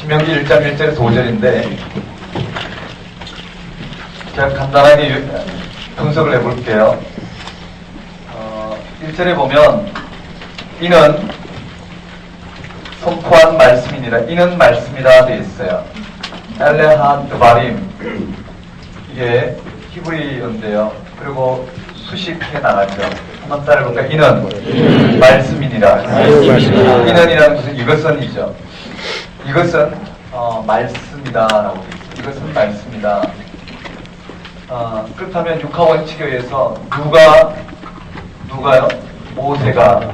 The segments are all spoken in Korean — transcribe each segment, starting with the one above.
신명기 1장 1절에서 5절인데 제가 간단하게 분석을 해볼게요. 1절에 보면 이는 선포한 말씀이니라. 이는 말씀이라 되어 있어요. 엘레하 드바림, 이게 히브리어인데요. 그리고 수식해 나가죠. 한번 따라해볼까요? 이는 말씀이니라. 이는이라는 것은 이것은이죠. 이것은 말씀이다라고 되어 있어요. 이것은 말씀이다. 그렇다면 육하원칙에 의해서 누가요? 모세가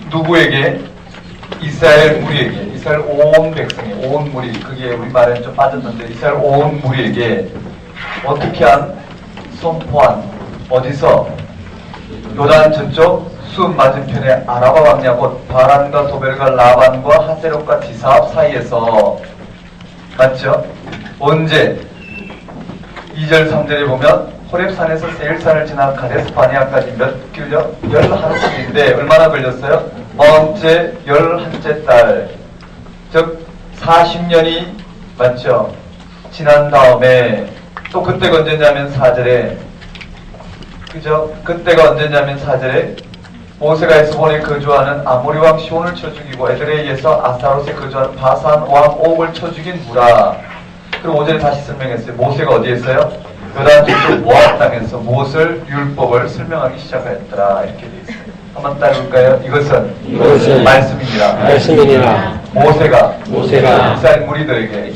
누구에게? 이스라엘 무리에게, 이스라엘 온 백성에, 온 무리, 그게 우리말에는 좀 빠졌는데 이스라엘 온 무리에게 어떻게 선포한, 어디서? 요단 저쪽 수읍 맞은편에 아라바 광야 곧 바란과 도벨과 라반과 하세롯과 디사압 사이에서, 맞죠? 언제? 2절 3절에 보면 호렙산에서 세일산을 지나 가데스 바네아까지 몇 길요? 11길인데 얼마나 걸렸어요? 번째 11째 달, 즉 40년이 맞죠? 지난 다음에 또 그때가 언제냐면 4절에, 그죠? 그때가 언제냐면 4절에 모세가 에스본에 거주하는 아모리 왕 시온을 쳐 죽이고 에드레이에서 아스타롯에 거주하는 바산 왕 옥을 쳐 죽인 후라. 그리고 5절에 다시 설명했어요. 모세가 어디에서요? 요단 저쪽 모압 땅에서 무엇을? 율법을 설명하기 시작하였더라. 이렇게 되어 있어요. 한번 따라볼까요? 이것은 말씀이니라. 모세가 이스라엘 무리들에게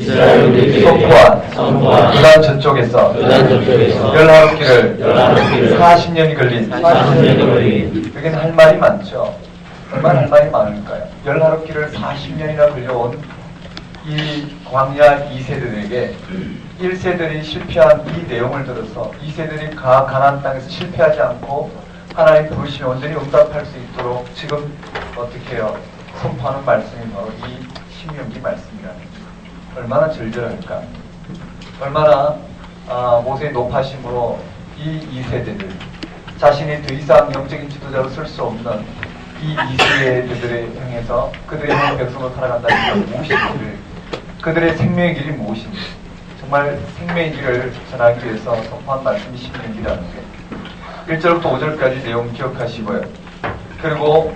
선포한 요단 저쪽에서 열하루길을 40년이 걸린 여기는 할 말이 많죠. 얼마나 할 말이 많을까요? 열하루길을 40년이나 걸려온 이 광야 2세들에게 1세들이 실패한 이 내용을 들어서 2세들이 가나안 땅에서 실패하지 않고 하나님 부르시면 온전히 응답할 수 있도록 지금 어떻게 해요? 선포하는 말씀이 바로 이 신명기 말씀이라는 거죠. 얼마나 절절할까? 얼마나 모세의 높아심으로 이 2세대들, 자신이 더 이상 영적인 지도자로 쓸 수 없는 이 2세대들을 향해서 그들의 백성으로 살아간다는 게 무엇인지를, 그들의 생명의 길이 무엇인지, 정말 생명의 길을 전하기 위해서 선포한 말씀이 신명기라는 게 1절부터 5절까지 내용 기억하시고요. 그리고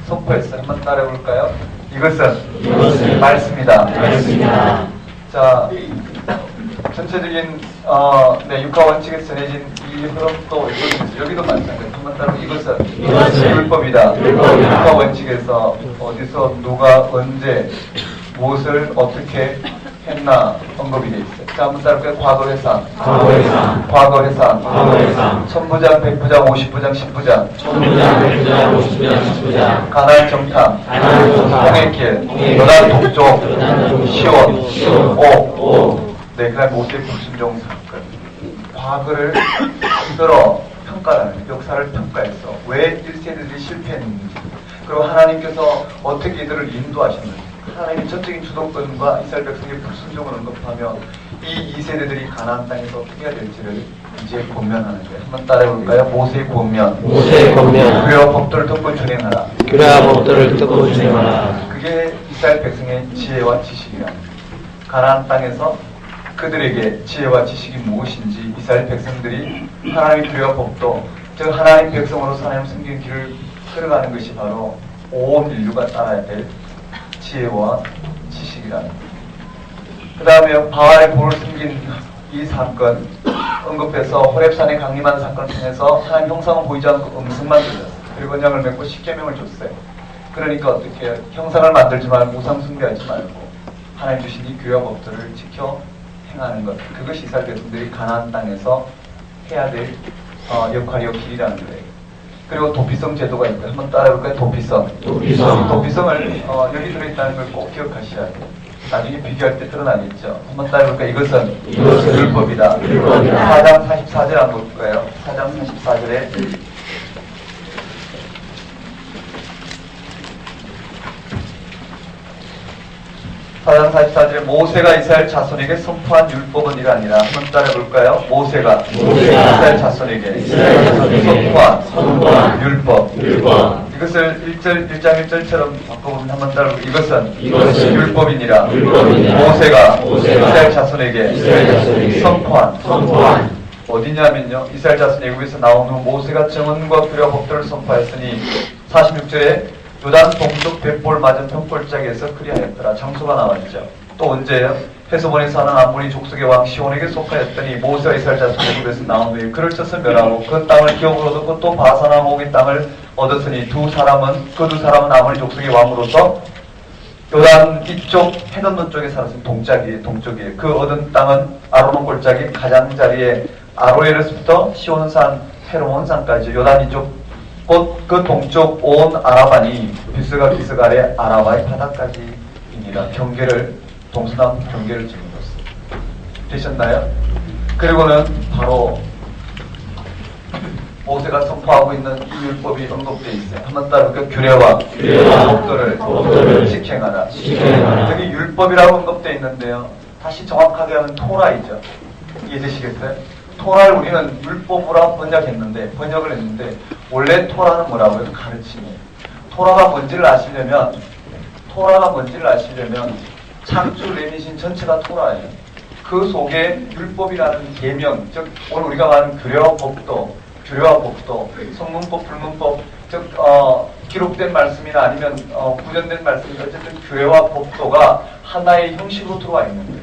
선포했어요. 한번 따라해볼까요? 이것은 말씀이다. 자, 전체적인 육하 원칙에 전해진 이 흐름도 여기도 마찬가지예요. 한번 따라 이것은 율법이다. 육하 원칙에서 어디서 누가 언제 무엇을 어떻게 했나 언급이 되어 있어요. 자, 한번 따라볼까요? 과거 회상. 천부장, 백부장, 50부장, 10부장. 가나안 정탐. 홍해길. 요단 동쪽. 시온. 옥. 네, 그 다음에 모세의 불순종 사건. 과거를 들어 평가하는, 역사를 평가해서 왜 1세들이 실패했는지, 그리고 하나님께서 어떻게 이들을 인도하셨는지, 하나님의 전적인 주도권과 이스라엘 백성의 불순종을 언급하며 이 2세대들이 가나안 땅에서 어떻게 해야 될지를 이제 권면하는데, 한번 따라해볼까요? 모세의 권면. 규례와 법도를 듣고 준행하라. 그게 이스라엘 백성의 지혜와 지식이라. 가나안 땅에서 그들에게 지혜와 지식이 무엇인지 이스라엘 백성들이 하나님의 규례와 법도, 즉 하나님 백성으로 하나님 섬기는 길을 걸어가는 것이 바로 온 인류가 따라야 될 지혜와 지식이라는 것. 그 다음에 바알의 볼을 숨긴 이 사건 언급해서 호렙산의 강림한 사건을 통해서 하나님 형상은 보이지 않고 음성만 들렸어요. 그리고 언약을 맺고 십계명을 줬어요. 그러니까 어떻게 형상을 만들지 말고 우상 숭배하지 말고 하나님 주신 이 규례와 법들을 지켜 행하는 것, 그것이 이스라엘 백성들이 가나안 땅에서 해야 될 역할이요 길이라는 거예요. 그리고 도피성 제도가 있고요. 한번 따라해볼까요? 도피성을 여기 들어있다는 걸 꼭 기억하셔야 돼요. 나중에 비교할 때 드러나겠죠. 한번 따라해볼까요? 이것은 율법이다. 4장 44절 한번 볼까요? 4장 44절에 4장 44절에 모세가 이스라엘 자손에게 선포한 율법은 이가 아니라, 한번 따라해볼까요? 모세가 이스라엘 자손에게 선포한 율법. 이것을 1장 1절처럼 바꿔보면 한번 따라 이것은 이것은 율법이니라. 율법이니라. 모세가 모세가 이스라엘 자손에게 선포한 어디냐면요, 이스라엘 자손 애굽에서 나온 후 모세가 정언과 규례와 법도를 선포하였으니 46절에 요단 동쪽 벳볼 맞은 평골짜기에서 그리하였더라. 장소가 나왔죠. 또 언제예요? 헤스본에 사는 아모리 족속의 왕 시온에게 속하였더니 모세와 이스라엘 자손 애굽에서 나온 후에 그를 쳐서 멸하고 그 땅을 기업으로 얻었고 또 바사나 모기 땅을 얻었으니 그 두 사람은 아모리 족속의 왕으로서 요단 이쪽 해변도 쪽에 살았으니 동쪽이에요. 그 얻은 땅은 아로논 골짜기 가장자리에 아로에르스부터 시온 산 헤르몬 산까지 요단 이쪽 곧 그 동쪽 온 아라바니 비스가 기슭 아래 아라바의 바다까지입니다. 동서남 경계를 지은 것입니다. 되셨나요? 그리고는 바로 모세가 선포하고 있는 이 율법이 언급되어 있어요. 한번 따라 그 규례와 법도를 시행하라. 여기 율법이라고 언급되어 있는데요. 다시 정확하게 하면 토라이죠. 이해되시겠어요? 토라를 우리는 율법으로 번역을 했는데 원래 토라는 뭐라고요? 가르침이에요. 토라가 뭔지를 아시려면 창조 레미신 전체가 토라예요. 그 속에 율법이라는 계명, 즉 오늘 우리가 말하는 규례와 법도, 성문법, 불문법, 즉 기록된 말씀이나 아니면 구전된 말씀이나 어쨌든 규례와 법도가 하나의 형식으로 들어와 있는 거예요.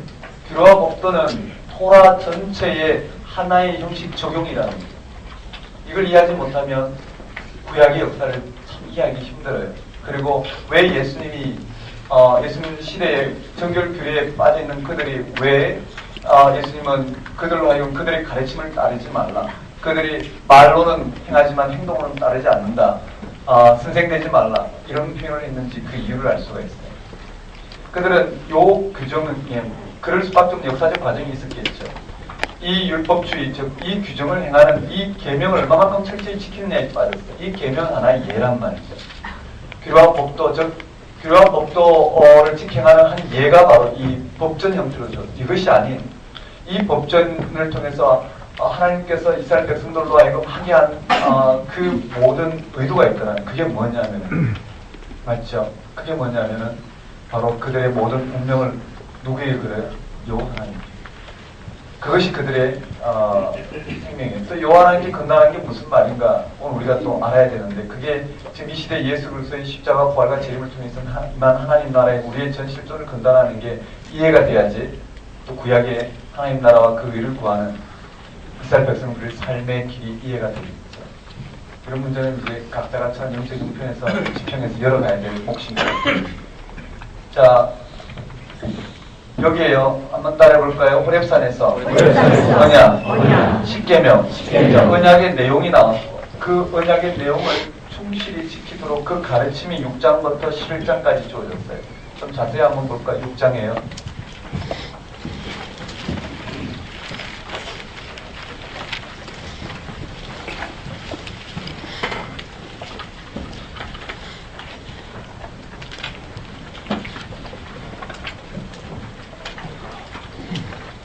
규례와 법도는 토라 전체의 하나의 형식 적용이라는 거예요. 이걸 이해하지 못하면 구약의 역사를 참 이해하기 힘들어요. 그리고 왜 예수님이 예수님 시대에 정결 규례에 빠져있는 그들이 왜 예수님은 그들로 하여금 그들의 가르침을 따르지 말라. 그들이 말로는 행하지만 행동으로는 따르지 않는다. 선생되지 말라. 이런 표현을 했는지 그 이유를 알 수가 있어요. 그들은 요 규정은 그럴 수밖에 없는 역사적 과정이 있었겠죠. 이 율법주의, 즉 이 규정을 행하는 이 계명을 얼마만큼 철저히 지키느냐에 빠졌어요. 이 계명은 하나의 예란 말이죠. 규례와 법도, 즉 규례와 법도를 지켜하는 한 예가 바로 이 법전 형태로죠. 이것이 아닌 이 법전을 통해서 하나님께서 이스라엘 백성들로 하여금 하게 한 그 모든 의도가 있더라는 그게 뭐냐면 맞죠? 그게 뭐냐면은 바로 그들의 모든 운명을 누구에게 그래요? 여호와 하나님. 그것이 그들의 생명이에요. 또 여호와 하나님께 건너가는 게 무슨 말인가? 오늘 우리가 또 알아야 되는데 그게 지금 이 시대 예수 그리스도의 십자가 부활과 재림을 통해서 이만 하나님 나라에 우리의 전 실존을 건너가는 게 이해가 돼야지 또 구약의 하나님 나라와 그 의를 구하는 이스라엘 백성들의 삶의 길이 이해가 되겠죠. 그런 문제는 이제 각자가 참 영적 형편에서 지평해서 열어가야 될 몫입니다. 자, 여기에요. 한번 따라해볼까요? 호렙산에서 언약, 십계명, 언약의 내용이 나왔고 그 언약의 내용을 충실히 지키도록 그 가르침이 6장부터 11장까지 주어졌어요. 좀 자세히 한번 볼까요? 6장이에요.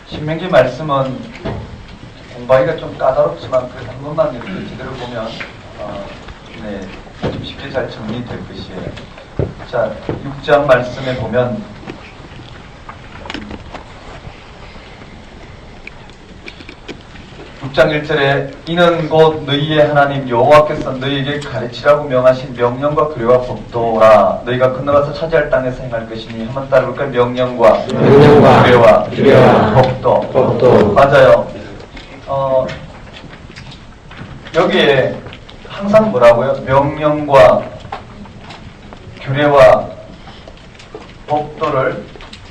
신명기 말씀은 공부하기가 좀 까다롭지만 그래도 한 번만 이렇게 제대로 보면 좀 쉽게 잘 정리될 것이에요. 자, 6장 말씀에 보면 장 1절에 이는 곧 너희의 하나님 여호와께서 너희에게 가르치라고 명하신 명령과 규례와 법도라. 너희가 건너가서 차지할 땅에서 행할 것이니 한번 따라볼까요? 명령과 규례와 법도. 맞아요. 여기에 항상 뭐라고요? 명령과 규례와 법도를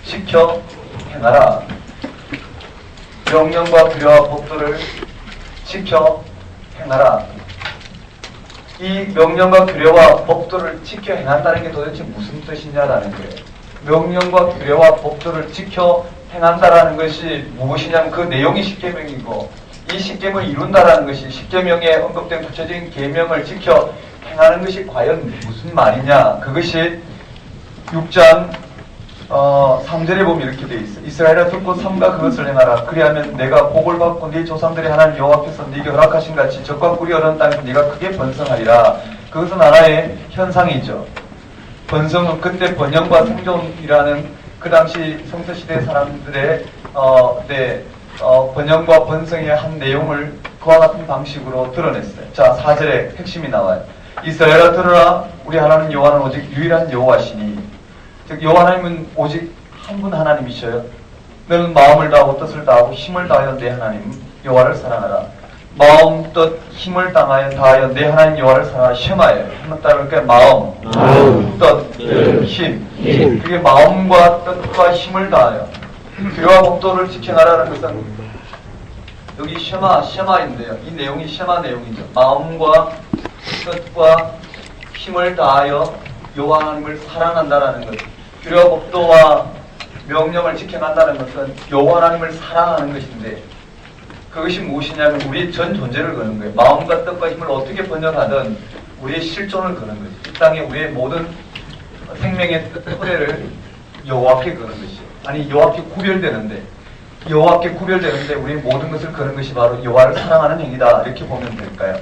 지켜 행하라. 명령과 규례와 법도를 지켜 행하라. 이 명령과 규례와 법도를 지켜 행한다는 게 도대체 무슨 뜻이냐라는 거예요. 명령과 규례와 법도를 지켜 행한다라는 것이 무엇이냐면 그 내용이 십계명이고 이 십계명을 이룬다라는 것이 십계명에 언급된 구체적인 계명을 지켜 행하는 것이 과연 무슨 말이냐. 그것이 6장 3절에 보면 이렇게 되어 있어. 이스라엘아 듣고 삼가 그것을 행하라. 그리하면 내가 복을 받고 네 조상들의 하나님 여호와께서 네게 허락하신 같이 적과 꿀이 흐르는 땅에서 네가 크게 번성하리라. 그것은 하나의 현상이죠. 번성은 그때 번영과 생존이라는 그 당시 성서시대 사람들의 번영과 번성의 한 내용을 그와 같은 방식으로 드러냈어요. 자, 4절에 핵심이 나와요. 이스라엘아 들으라, 우리 하나님 여호와는 오직 유일한 여호와시니. 즉 여호와 하나님은 오직 한 분 하나님이셔요. 너는 마음을 다하고 뜻을 다하고 힘을 다하여 내 하나님 여호와를 사랑하라. 마음, 뜻, 힘을 다하여 내 하나님 여호와를 사랑하라. 쉐마예요. 한번 따라볼까요? 마음, 뜻, 힘. 그게 마음과 뜻과 힘을 다하여 규례와 법도를 지켜나라는 것은 여기 쉐마인데요. 이 내용이 쉐마 내용이죠. 마음과 뜻과 힘을 다하여 여호와 하나님을 사랑한다라는 것. 규례와 법도와 명령을 지켜간다는 것은 여호와 하나님을 사랑하는 것인데, 그것이 무엇이냐면 우리의 전 존재를 거는 거예요. 마음과 뜻과 힘을 어떻게 번영하든 우리의 실존을 거는 거죠. 이 땅에 우리의 모든 생명의 토대를 여호와께 거는 것이죠. 아니, 여호와께 구별되는데 우리의 모든 것을 거는 것이 바로 여호와를 사랑하는 행위다, 이렇게 보면 될까요?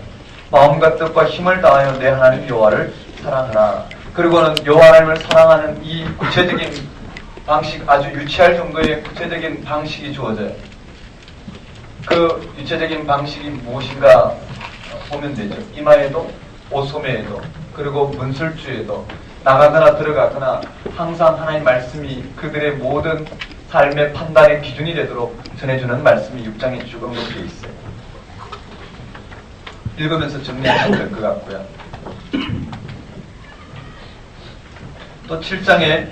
마음과 뜻과 힘을 다하여 내 하나님 여호와를 사랑하라. 그리고는 여호와 하나님을 사랑하는 이 구체적인 방식, 아주 유치할 정도의 구체적인 방식이 주어져요. 그 유체적인 방식이 무엇인가 보면 되죠. 이마에도 오소매에도 그리고 문술주에도 나가거나 들어가거나 항상 하나님의 말씀이 그들의 모든 삶의 판단의 기준이 되도록 전해주는 말씀이 6장에 쭉 언급되어 있어요. 읽으면서 정리하시면 될 것 같고요. 또 7장에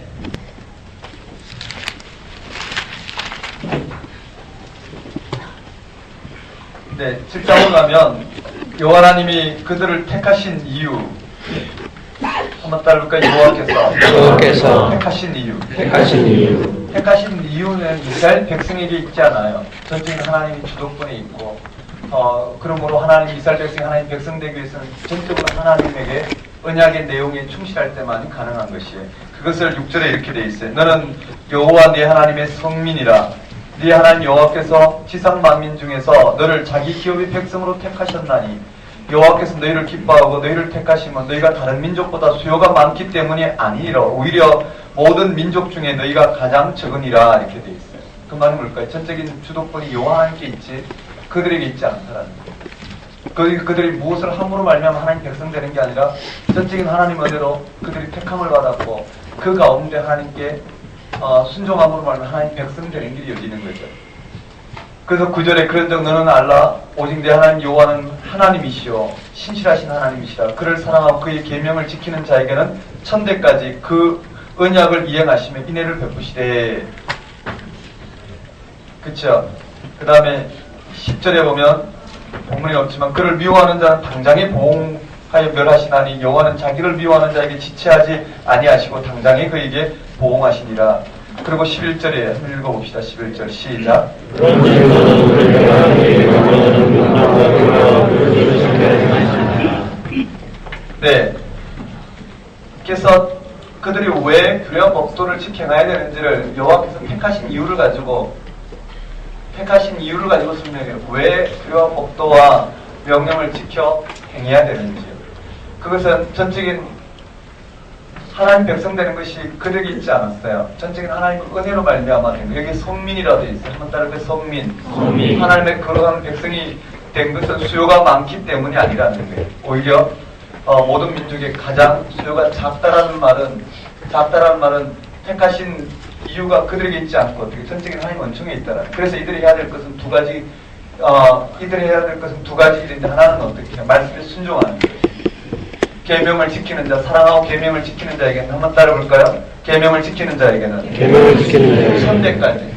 네, 7장으로 가면 여호와 하나님이 그들을 택하신 이유 한번 따라볼까요? 여호와께서 택하신 이유는 이스라엘 백성에게 있지 않아요. 전적인 하나님이 주도권에 있고 그러므로 하나님 이스라엘 백성이 하나님 백성 되기 위해서는 전적으로 하나님에게 언약의 내용에 충실할 때만 가능한 것이에요. 그것을 6절에 이렇게 되어 있어요. 너는 여호와 네 하나님의 성민이라. 네 하나님 여호와께서 지상 만민 중에서 너를 자기 기업의 백성으로 택하셨나니, 여호와께서 너희를 기뻐하고 너희를 택하시면 너희가 다른 민족보다 수요가 많기 때문이 아니라 오히려 모든 민족 중에 너희가 가장 적으니라, 이렇게 되어 있어요. 그 말은 뭘까요? 전적인 주도권이 여호와 하나님께 있지 그들에게 있지 않다라는 거예요. 그들이 무엇을 함으로 말미암아 하나님 백성 되는 게 아니라 전적인 하나님 은혜로 그들이 택함을 받았고 그 가운데 하나님께 순종함으로 말하면 하나님 백성 되는 길이 열리는 거죠. 그래서 9절에 그런즉 너는 알라, 오직 내 하나님 여호와는 하나님이시오 신실하신 하나님이시라. 그를 사랑하고 그의 계명을 지키는 자에게는 천대까지 그 언약을 이행하시며 인애를 베푸시되. 그쵸? 그 다음에 10절에 보면 본문이 없지만 그를 미워하는 자는 당장에 보응하여 멸하시나니 여호와는 자기를 미워하는 자에게 지체하지 아니하시고 당장에 그에게 보응하시니라. 그리고 11절에 한번 읽어봅시다. 11절 시작. 네. 그래서 그들이 왜 규례와 법도를 지켜가야 되는지를 여호와께서 택하신 이유를 가지고 설명해요. 왜 규례와 법도와 명령을 지켜 행해야 되는지요. 그것은 전적인 하나님 백성 되는 것이 그들에게 있지 않았어요. 전적인 하나님의 은혜로 말미암아 된 거예요. 여기 성민이라도 있어요. 한번 따라해 성민. 하나님의 거룩한 백성이 된 것은 수요가 많기 때문이 아니라는 거예요. 오히려 모든 민족의 가장 수요가 작다라는 말은 택하신 이유가 그들에게 있지 않고 어떻게 전적인 하나님 원청에 있다라. 그래서 이들이 해야 될 것은 두 가지. 일인데 하나는 어떻게 해요? 말씀에 순종하는 거예요. 계명을 지키는 자, 사랑하고 계명을 지키는 자에게는 한번 따라볼까요? 계명을 지키는 자에게는 천대까지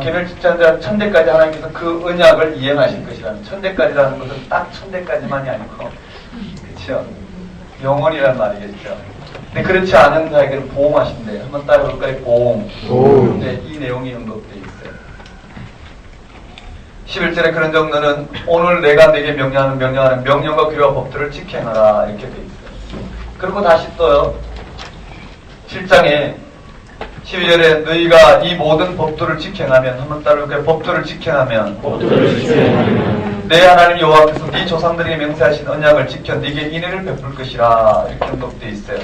계명을 지키는 자 천대까지 하나님께서 그 언약을 이행하실 것이라는. 천대까지라는 것은 딱 천대까지만이 아니고, 그렇죠? 영원이라는 말이겠죠. 근데 그렇지 않은 자에게는 보응하신대. 한번 따라볼까요? 보응. 네, 이 내용이 언급되어 있어요. 11절에 그런즉 너는 오늘 내가 네게 명령하는 명령과 규례와 법들을 지켜라, 이렇게 되어 있어요. 그리고 다시 또요 7장에 12절에 너희가 이 모든 법도를 지켜나면 한번 따라볼까요? 법도를 지켜나면 내 하나님 여호와께서 네 조상들에게 맹세하신 언약을 지켜 네게 인애를 베풀 것이라 이렇게 언급되어 있어요.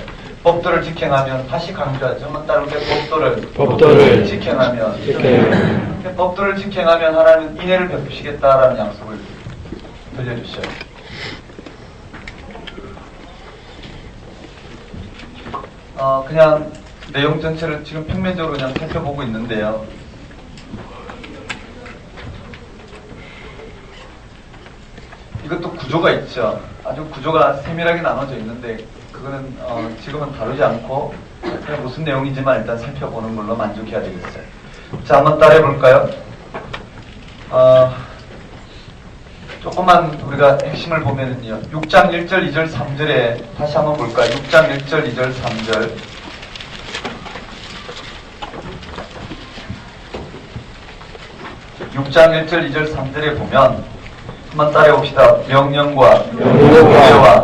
법도를 지켜나면 다시 강조하죠. 한번 따라볼까요? 법도를 지켜나면 법도를 지켜나면 하나님은 인애를 베푸시겠다라는 약속을 들려주셔요. 그냥 내용 전체를 지금 평면적으로 그냥 살펴보고 있는데요. 이것도 구조가 있죠. 아주 구조가 세밀하게 나눠져 있는데 그거는 지금은 다루지 않고 그냥 무슨 내용인지만 일단 살펴보는 걸로 만족해야 되겠어요. 자, 한번 따라해 볼까요? 조금만 우리가 핵심을 보면은요. 6장 1절, 2절, 3절에 다시 한번 볼까요? 6장 1절, 2절, 3절. 6장 1절, 2절, 3절에 보면 한번 따라해봅시다. 명령과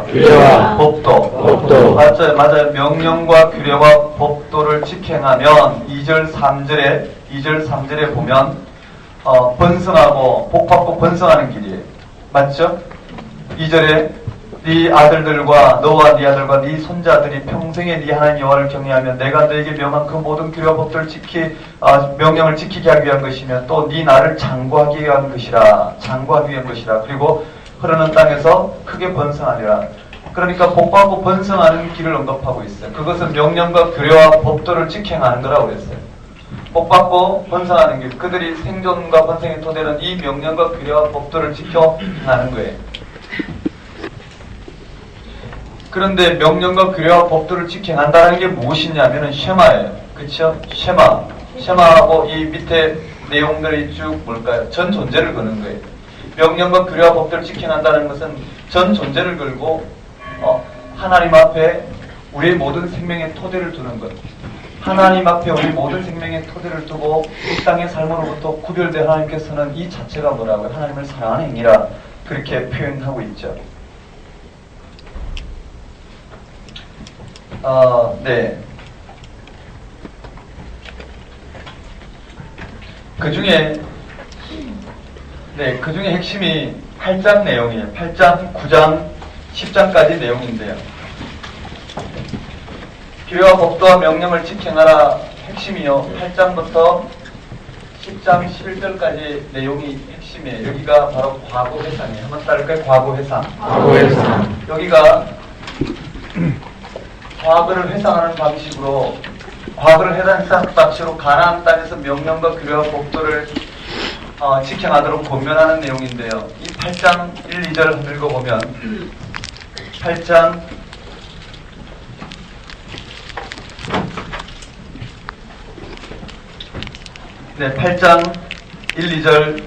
규례와 법도. 맞아요. 명령과 규례와 법도를 지켜나면 2절, 3절에 보면 번성하고 복받고 번성하는 길이에요. 맞죠? 2절에 네 아들들과 너와 네 아들과 네 손자들이 평생에 네 하나님 여호와를 경외하며 내가 너에게 명한 그 모든 규례와 법들을 명령을 지키게 하기 위한 것이며 또 네 나를 장구하기 위한 것이라. 그리고 흐르는 땅에서 크게 번성하리라. 그러니까 복받고 번성하는 길을 언급하고 있어요. 그것은 명령과 규례와 법도를 지켜나는 거라고 그랬어요. 복받고 번성하는 길, 그들이 생존과 번성의 토대는 이 명령과 규례와 법도를 지켜나는 거예요. 그런데 명령과 규례와 법도를 지켜난다는 게 무엇이냐면은 쉐마예요. 그렇죠? 쉐마하고 이 밑에 내용들이 쭉 뭘까요? 전 존재를 거는 거예요. 명령과 규례와 법도를 지켜난다는 것은 전 존재를 걸고 하나님 앞에 우리의 모든 생명의 토대를 두는 것. 하나님 앞에 우리 모든 생명의 토대를 두고 이 땅의 삶으로부터 구별된 하나님께서는 이 자체가 뭐라고요? 하나님을 사랑하는 행위라 그렇게 표현하고 있죠. 네. 그 중에 핵심이 8장 내용이에요. 8장, 9장, 10장까지 내용인데요. 규례와 법도와 명령을 지켜나라 핵심이요. 8장부터 10장 11절까지 내용이 핵심이에요. 여기가 바로 과거 회상이에요. 한번 따를까요? 과거 회상. 여기가 과거를 회상하는 방식으로 가나안 땅에서 명령과 규례와 법도를 지켜나도록 권면하는 내용인데요. 이 8장 1, 2절 읽어보면 8장 8장 1, 2절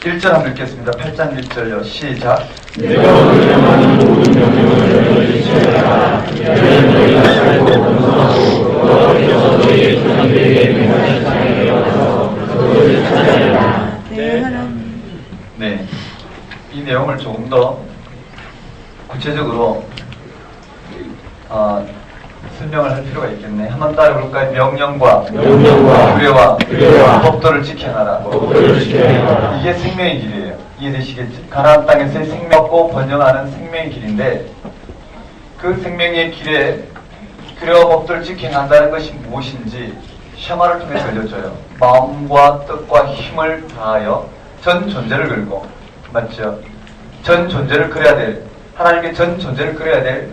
1절 한번 읽겠습니다. 8장 1절요. 시작. 내가 오늘 명하는 모든 명령을 지켜라. 이는 너희가 살고 번성하고 너희께서 너희의 조상들에게 맹하신 땅에 내어서 그것을 찾아내라. 네, 이 내용을 조금 더 구체적으로 설명을 할 필요가 있겠네. 한번 따라볼까요? 명령과 규례와 법도를 지켜나라. 이게 생명의 길이에요. 이해되시겠죠? 가나안 땅에서의 생명과 번영하는 생명의 길인데 그 생명의 길에 규례와 법도를 지켜난다는 것이 무엇인지 샤마를 통해 들려줘요. 마음과 뜻과 힘을 다하여 전 존재를 걸고, 맞죠? 전 존재를 그려야 될, 하나님께 전 존재를 그려야 될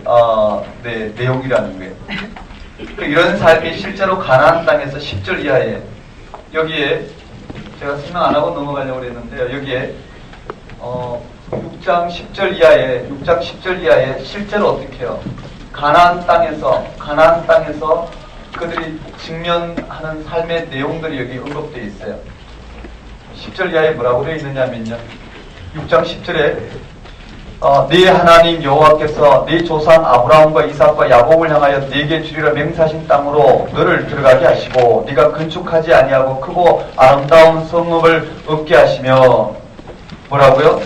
내용이라는 거예요. 이런 삶이 실제로 가나안 땅에서 10절 이하에, 여기에 제가 설명 안 하고 넘어가려고 했는데요. 여기에 6장 10절 이하에 실제로 어떻게 해요? 가나안 땅에서 그들이 직면하는 삶의 내용들이 여기 언급되어 있어요. 10절 이하에 뭐라고 되어 있느냐면요. 6장 10절에 네 하나님 여호와께서 네 조상 아브라함과 이삭과 야곱을 향하여 네게 주리라 맹세하신 땅으로 너를 들어가게 하시고 네가 건축하지 아니하고 크고 아름다운 성읍을 얻게 하시며, 뭐라고요?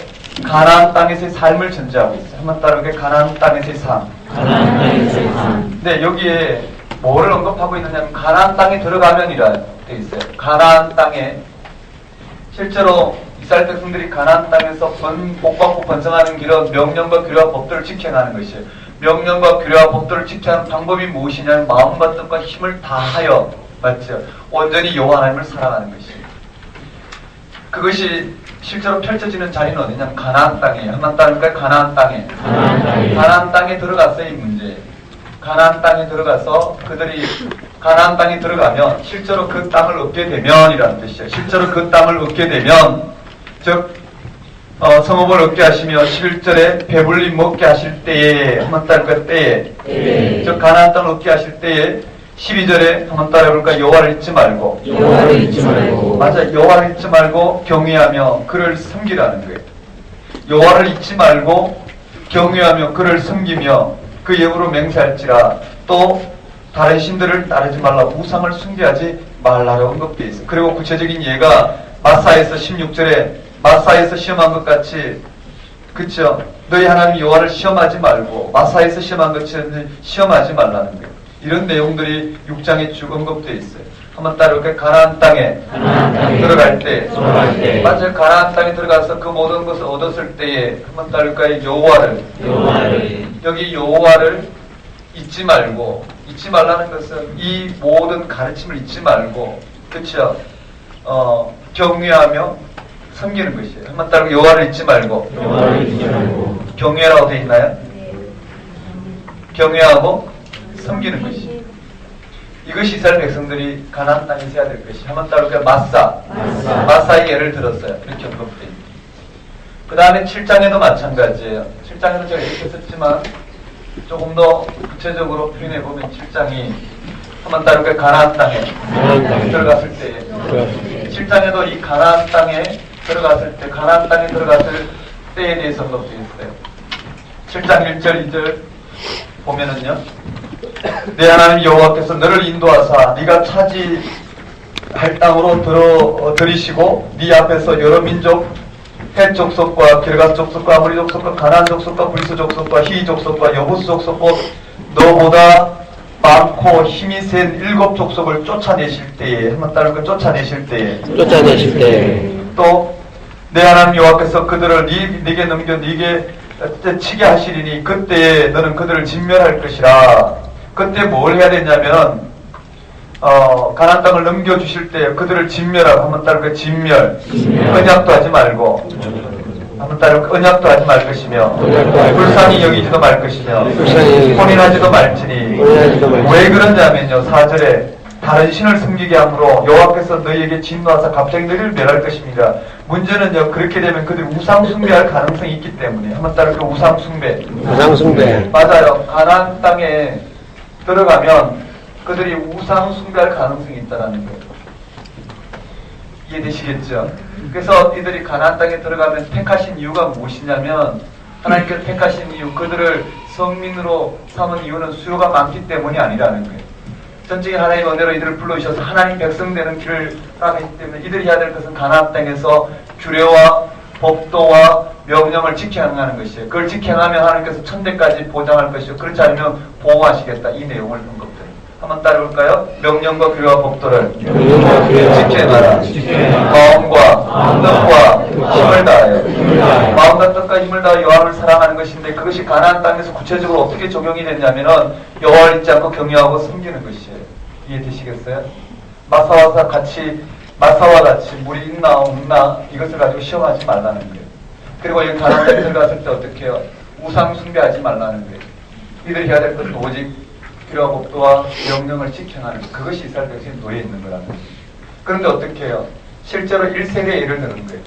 가나안 땅에서의 삶을 전제하고 있어요. 한번 따르게 가나안 땅에서의 삶. 가나안 땅에서의 삶. 네, 여기에 뭐를 언급하고 있느냐면 가나안 땅에 들어가면이라 돼 있어요. 가나안 땅에 실제로 이스라엘 백성들이 가나안 땅에서 복받고 번성하는 길은 명령과 규례와 법도를 지켜나는 것이에요. 명령과 규례와 법도를 지켜하는 방법이 무엇이냐면 마음과 뜻과 힘을 다하여 맞죠? 온전히 여호와 하나님을 사랑하는 것이에요. 그것이 실제로 펼쳐지는 자리는 어디냐면 가나안 땅이에요. 한번 따를까요? 가나안 땅에. 가나안 땅에 들어갔어요, 이 문제. 가나안 땅에 들어가서 그들이 가나안 땅에 들어가면 실제로 그 땅을 얻게 되면이라는 뜻이에요. 실제로 그 땅을 얻게 되면 즉 성읍을 얻게 하시며 11절에 배불리 먹게 하실 때에 한번 따를까요? 때에. 즉 가나안 땅을 얻게 하실 때에 12절에 한번 따라해볼까? 여호와를 잊지 말고. 여호와를 잊지 말고. 맞아. 여호와를 잊지 말고 경외하며 그를 섬기라는 거예요. 여호와를 잊지 말고 경외하며 그를 섬기며 그 예우로 맹세할지라. 또 다른 신들을 따르지 말라. 우상을 숭배하지 말라고 언급되어 있어요. 그리고 구체적인 예가 마사에서 16절에 마사에서 시험한 것 같이 그쵸? 너희 하나님 여호와를 시험하지 말고 마사에서 시험한 것처럼 시험하지 말라는 거예요. 이런 내용들이 6장에 쭉 언급되어 있어요. 한번 따라올까요? 가나안 땅에 들어갈 때. 맞아요. 가나안 땅에 들어가서 그 모든 것을 얻었을 때에 한번 따라올까요? 여호와를. 여기 여호와를 잊지 말고, 잊지 말라는 것은 이 모든 가르침을 잊지 말고, 그쵸? 경외하며 섬기는 것이에요. 한번 따라올까요? 여호와를 잊지 말고. 경외라고 되어 있나요? 경외하고 섬기는 것이. 이것이 이스라엘 백성들이 가나안 땅에서 해야 될 것이. 한번 따를까요? 마사의 예를 들었어요. 이렇게 언급되어 있습니다. 그 다음에 7장에도 마찬가지예요. 7장에도 제가 이렇게 썼지만 조금 더 구체적으로 표현해보면 7장이 한번 따를까요? 가나안 땅에 들어갔을 때에 7장에도 이 가나안 땅에 들어갔을 때 가나안 땅에 들어갔을 때에 대해서 언급되어 있어요. 7장 1절 2절 보면은요, 내 하나님 여호와께서 너를 인도하사 네가 차지할 땅으로 들이시고 네 앞에서 여러 민족 헷 족속과 기르갓 족속과 아모리 족속과 가나안 족속과 브리스 족속과 히 족속과 여부스 족속 곧 너보다 많고 힘이 센 7 족속을 쫓아내실 때에 한번 따를까? 쫓아내실 때에 또 내 하나님 여호와께서 그들을 네게 넘겨 네게 치게 하시리니 그때에 너는 그들을 진멸할 것이라. 그때 뭘 해야 되냐면 가나안 땅을 넘겨주실 때 그들을 진멸하고 한번 따를까? 진멸. 언약도 하지 말고 한번 따를까? 언약도 하지 말 것이며 불쌍히 여기지도 말 것이며 혼인하지도 말지니. 왜 그러냐면요, 4절에 다른 신을 섬기게 함으로 여호와께서 너희에게 진노하사 갑자기 너희를 멸할 것입니다. 문제는요, 그렇게 되면 그들이 우상 숭배할 가능성이 있기 때문에. 한번 따를까? 우상 숭배. 맞아요. 가나안 땅에 들어가면 그들이 우상 숭배할 가능성이 있다는 거예요. 이해되시겠죠? 그래서 이들이 가나안 땅에 들어가면 택하신 이유가 무엇이냐면, 하나님께서 택하신 이유, 그들을 성민으로 삼은 이유는 수요가 많기 때문이 아니라는 거예요. 전적인 하나님의 은혜로 이들을 불러주셔서 하나님 백성 되는 길을 하기 때문에 이들이 해야 될 것은 가나안 땅에서 규례와 법도와 명령을 지켜나가는 것이에요. 그걸 지켜나가면 하나님께서 천대까지 보장할 것이요, 그렇지 않으면 보호하시겠다. 이 내용을 언급해요. 한번 따라볼까요? 명령과 규례와 법도를 지켜나가라. 마음과 뜻과 힘을 다하여. 마음과 뜻과 힘을 다하여 여호와를 사랑하는 것인데, 그것이 가나안 땅에서 구체적으로 어떻게 적용이 됐냐면은 여호와를 잊지 않고 경외하고 섬기는 것이에요. 이해되시겠어요? 마사와 같이 물이 있나 없나 이것을 가지고 시험하지 말라는 거예요. 그리고 여기 가나안 땅에 들어갔을 때 어떻게 해요? 우상 숭배하지 말라는 거예요. 이들이 해야 될 것은 오직 규례와 법도와 명령을 지켜나가는 것. 그것이 이스라엘 백성이 놓여 있는 거라는 거예요. 그런데 어떻게 해요? 실제로 1세대에 예를 드는 거예요.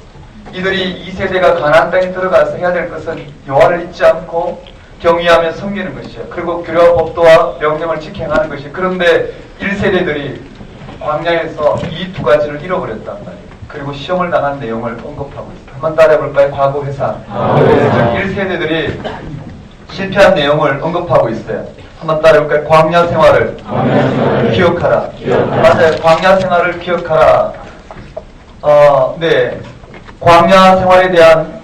이들이 2세대가 가나안 땅에 들어가서 해야 될 것은 여호와를 잊지 않고 경외하며 섬기는 것이에요. 그리고 규례와 법도와 명령을 지켜나가는 것이에요. 그런데 1세대들이 광야에서 이 두 가지를 잃어버렸단 말이에요. 그리고 시험을 당한 내용을 언급하고 있어요. 한번 따라해볼까요? 과거 회상. 즉 1세대들이 실패한 내용을 언급하고 있어요. 한번 따라해볼까요? 광야 생활을 기억하라. 맞아요. 광야 생활을 기억하라. 네. 광야 생활에 대한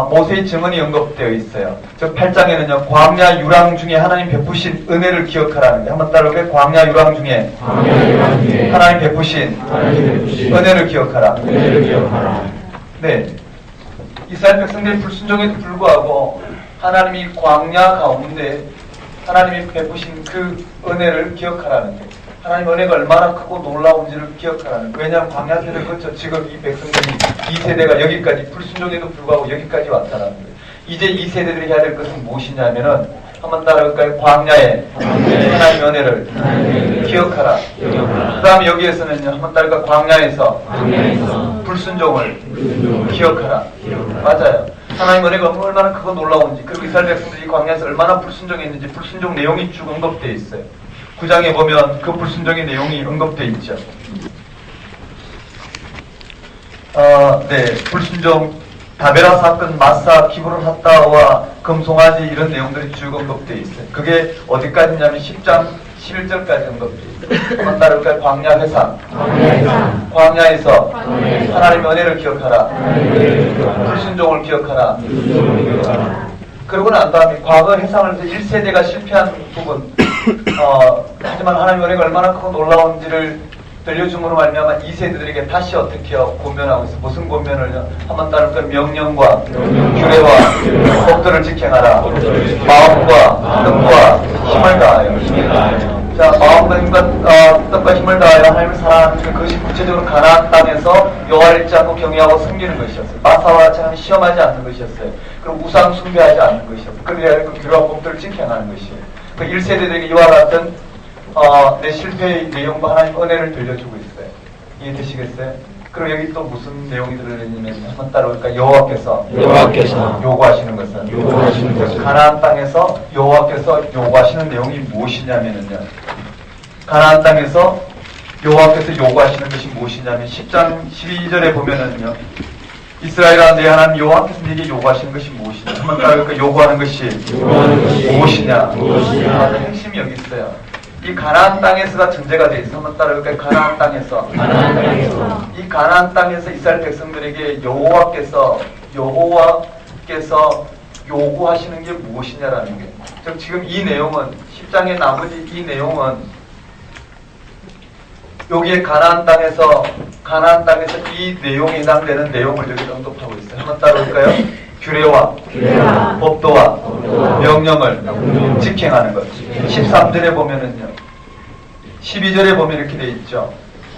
모세의 증언이 언급되어 있어요. 즉 8장에는요. 광야 유랑 중에 하나님 베푸신 은혜를 기억하라는 게 한번 따라볼까요? 광야 유랑 중에 하나님 베푸신 은혜를 기억하라. 네, 이스라엘 백성들의 불순종에도 불구하고 하나님이 광야 가운데 하나님이 베푸신 그 은혜를 기억하라는 게 하나님 은혜가 얼마나 크고 놀라운지를 기억하라는 거. 왜냐하면 광야 세대를 거쳐 지금 이 백성들이 이 세대가 여기까지 불순종에도 불구하고 여기까지 왔다는 거예요. 이제 이 세대들이 해야 될 것은 무엇이냐면은 한번 따라볼까요? 광야에 하나님의 은혜를 기억하라. 그 다음에 여기에서는요. 한번 따라볼까요? 광야에서 불순종을 기억하라. 맞아요. 하나님의 은혜가 얼마나 크고 놀라운지, 그리고 이스라엘 백성들이 광야에서 얼마나 불순종했는지 불순종 내용이 쭉 언급되어 있어요. 9장에 보면 그 불순종의 내용이 언급되어 있죠. 네, 불순종, 다베라 사건, 마사, 기브론 핫다와 금송아지 이런 내용들이 쭉 언급되어 있어요. 그게 어디까지냐면 10장 11절까지 언급되어 있어요. 한번 따라볼까요? 광야 회상. 광야에서 하나님의 은혜를 기억하라. 불순종을 기억하라. 그러고 난 다음에 과거 해상을 1세대가 실패한 부분, 하지만 하나님의 은혜가 얼마나 크고 놀라운지를 들려줌으로 말미암아 2세대들에게 다시 어떻게 고면하고 있어. 무슨 고면을 한번 따를까? 명령과 규례와 법도를 지켜하라. 마음과 뜻과 힘을 다하여. 자, 마음과 힘과 뜻과 힘을 다하여 하나님을 사랑하는 그것이 구체적으로 가나안 땅에서 여호와를 잊지 않고 경외하고 섬기는 것이었어요. 마사와 같이 하나님 시험하지 않는 것이었어요. 그리고 우상 숭배하지 않는 것이었어요. 그래야 그 규례와 법도를 지켜하는 것이에요. 그 1세대들에게 이와 같은 내 실패의 내용과 하나님 은혜를 들려주고 있어요. 이해되시겠어요? 그리고 여기 또 무슨 내용이 들어있냐면 한번 따라올까? 여호와께서 요구하시는 것은 가나안 땅에서 여호와께서 요구하시는 내용이 무엇이냐면요. 가나안 땅에서 여호와께서 요구하시는 것이 무엇이냐면 10장 12절에 보면은요. 이스라엘아 내 하나님 여호와께서 네게 요구하시는 것이 무엇이냐. 한번 따라올까? 요구하는 것이 무엇이냐. 맞아, 핵심이 여기 있어요. 이 가나안 땅에서가 전제가 돼 있어. 한번 따라볼까요? 가나안 땅에서. 이 가나안 땅에서 이스라엘 백성들에게 여호와께서 요구하시는 게 무엇이냐라는 게. 즉 지금 이 내용은 10장의 나머지 이 내용은 여기에 가나안 땅에서 이 내용에 해당되는 내용을 여기 언급하고 있어요. 한번 따라볼까요? 규례와 법도와 명령을 직행하는 것. 13절에 보면은요. 12절에 보면 이렇게 돼 있죠.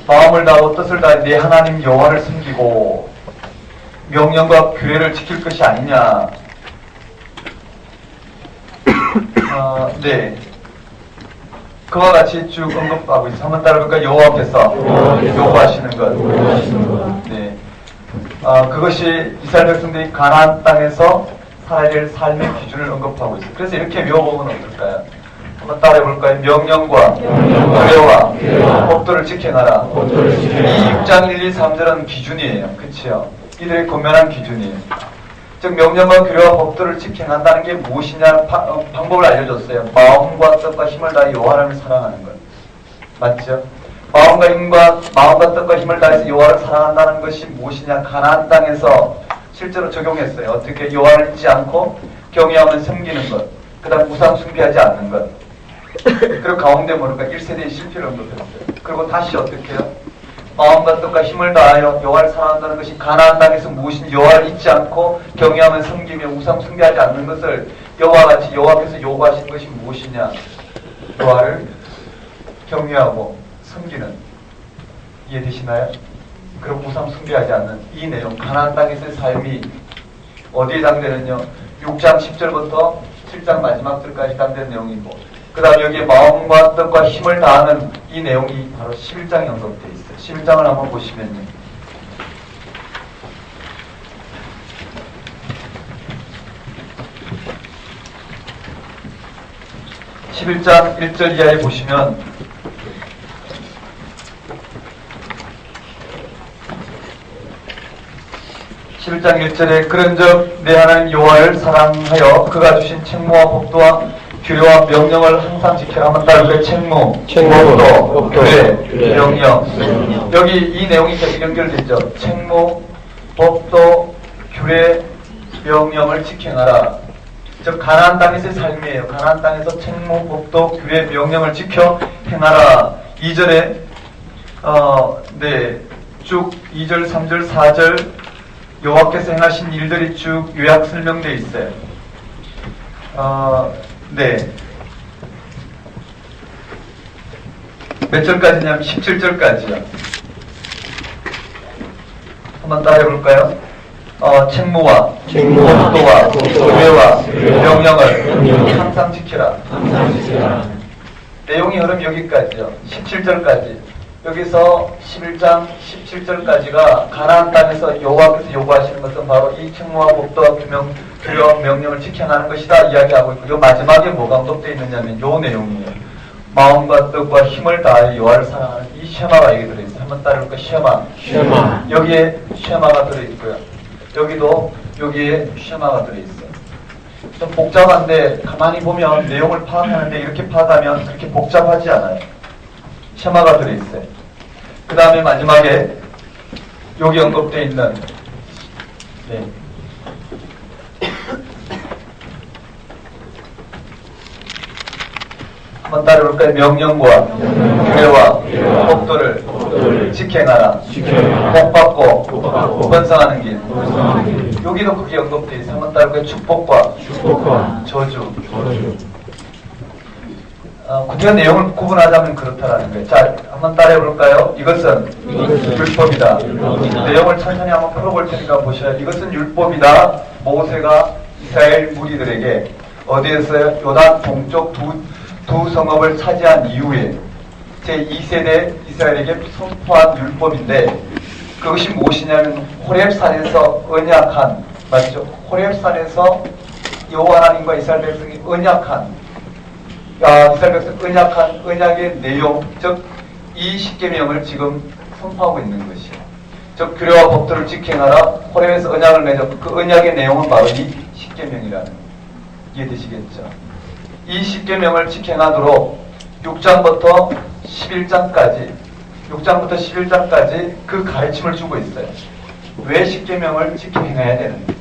마음을 다하고 뜻을 다해 내 하나님 여호와를 섬기고 명령과 규례를 지킬 것이 아니냐. 네. 그와 같이 쭉 언급하고 있어요. 한번 따라볼까요? 여호와께서 요구하시는 것. 네. 그것이 이스라엘 백성들이 가나안 땅에서 살아야 될 삶의 기준을 언급하고 있어요. 그래서 이렇게 외워보면 어떨까요? 한번 따라해볼까요? 명령과 규례와 법도를 지켜나라. 이 6장 1, 2, 3절은 기준이에요. 그치요? 이들의 권면한 기준이에요. 즉 명령과 규례와 법도를 지켜난다는 게 무엇이냐 방법을 알려줬어요. 마음과 뜻과 힘을 다해 여호와를 사랑하는 것. 맞죠? 마음과 뜻과 힘을 다해서 여호와를 사랑한다는 것이 무엇이냐? 가나안 땅에서 실제로 적용했어요. 어떻게? 여호와를 잊지 않고 경외하면 섬기는 것. 그 다음 우상 숭배하지 않는 것. 그리고 가운데 모르니까 1세대의 실패를 언급했어요. 그리고 다시 어떻게 해요? 마음과 뜻과 힘을 다하여 여호와를 사랑한다는 것이 가나안 땅에서 무엇인지 여호와를 잊지 않고 경외하면 섬기며 우상 숭배하지 않는 것을 여호와 같이 여호와께서 요구하신 것이 무엇이냐? 여호와를 경외하고 섬기는. 이해되시나요? 그럼 우상 숭배하지 않는 이 내용, 가나안 땅에서의 삶이 어디에 해당되느냐? 6장 10절부터 7장 마지막 절까지 해당되는 내용이고, 그 다음 여기에 마음과 뜻과 힘을 다하는 이 되어 바로 11장에 언급되어 있어요. 11장을 한번 보시면요. (11장) 1절 이하에 보시면 11장 1절에 그런즉 내 하나님 여호와를 사랑하여 그가 주신 책무와 법도와 규례와 명령을 항상 지켜라. 한번 따르게 책무, 법도, 규례, 명령. 여기 이 내용이 계속 연결되죠. 책무, 법도, 규례, 명령을 지켜행하라. 즉 가나안 땅에서의 삶이에요. 가나안 땅에서 책무, 법도, 규례, 명령을 지켜 행하라. 2절에 쭉 2절, 3절, 4절 여호와께서 행하신 일들이 쭉 요약 설명되어 있어요. 몇 절까지냐면 17절까지요. 한번 따라해볼까요? 책무와 법도와 규례와 명령을 항상 지키라. 내용이 흐름 여기까지요. 17절까지. 여기서 11장 17절까지가 가나안 땅에서 여호와께서 요구하시는 것은 바로 이 책무와 법도와 규례와 명령을 지켜나가는 것이다 이야기하고 있고, 요 마지막에 뭐가 언급되어 있느냐면 요 내용이에요. 마음과 뜻과 힘을 다하여 여호와를 사랑하는 이 쉐마가 여기 들어있어요. 한번 따라해볼까요? 쉐마. 여기에 쉐마가 들어있고요. 여기도 여기에 쉐마가 들어있어요. 좀 복잡한데 가만히 보면 내용을 파악하는데 이렇게 파악하면 그렇게 복잡하지 않아요. 쉐마가 들어있어요. 그 다음에 마지막에 여기 언급되어 있는 한번 따라해볼까요? 명령과 규례와 법도를 지켜행하라. 복받고 번성하는 길. 여기도 그게 언급되어 있어요. 한번 따라해볼까요? 축복과 저주. 구체적 내용을 구분하자면 그렇다라는 거예요. 자, 한번 따라해볼까요? 이것은 율법이다. 내용을 천천히 한번 풀어볼 테니까 보셔야. 이것은 율법이다. 모세가 이스라엘 무리들에게 어디에서요? 요단 동쪽 두 성읍을 차지한 이후에 제2세대 이스라엘에게 선포한 율법인데, 그것이 무엇이냐면 호렙산에서 언약한, 맞죠? 호렙산에서 여호와 하나님과 이스라엘 백성이 이스라엘 백성 언약한 언약의 내용, 즉 이 십계명을 지금 선포하고 있는 것이에요. 즉 규례와 법도를 지켜행하라. 호렙에서 언약을 맺었고 그 언약의 내용은 바로 이 십계명이라는 거예요. 이해되시겠죠? 이 십계명을 지켜행하도록 6장부터 11장까지 그 가르침을 주고 있어요. 왜 십계명을 지켜행해야 되는지,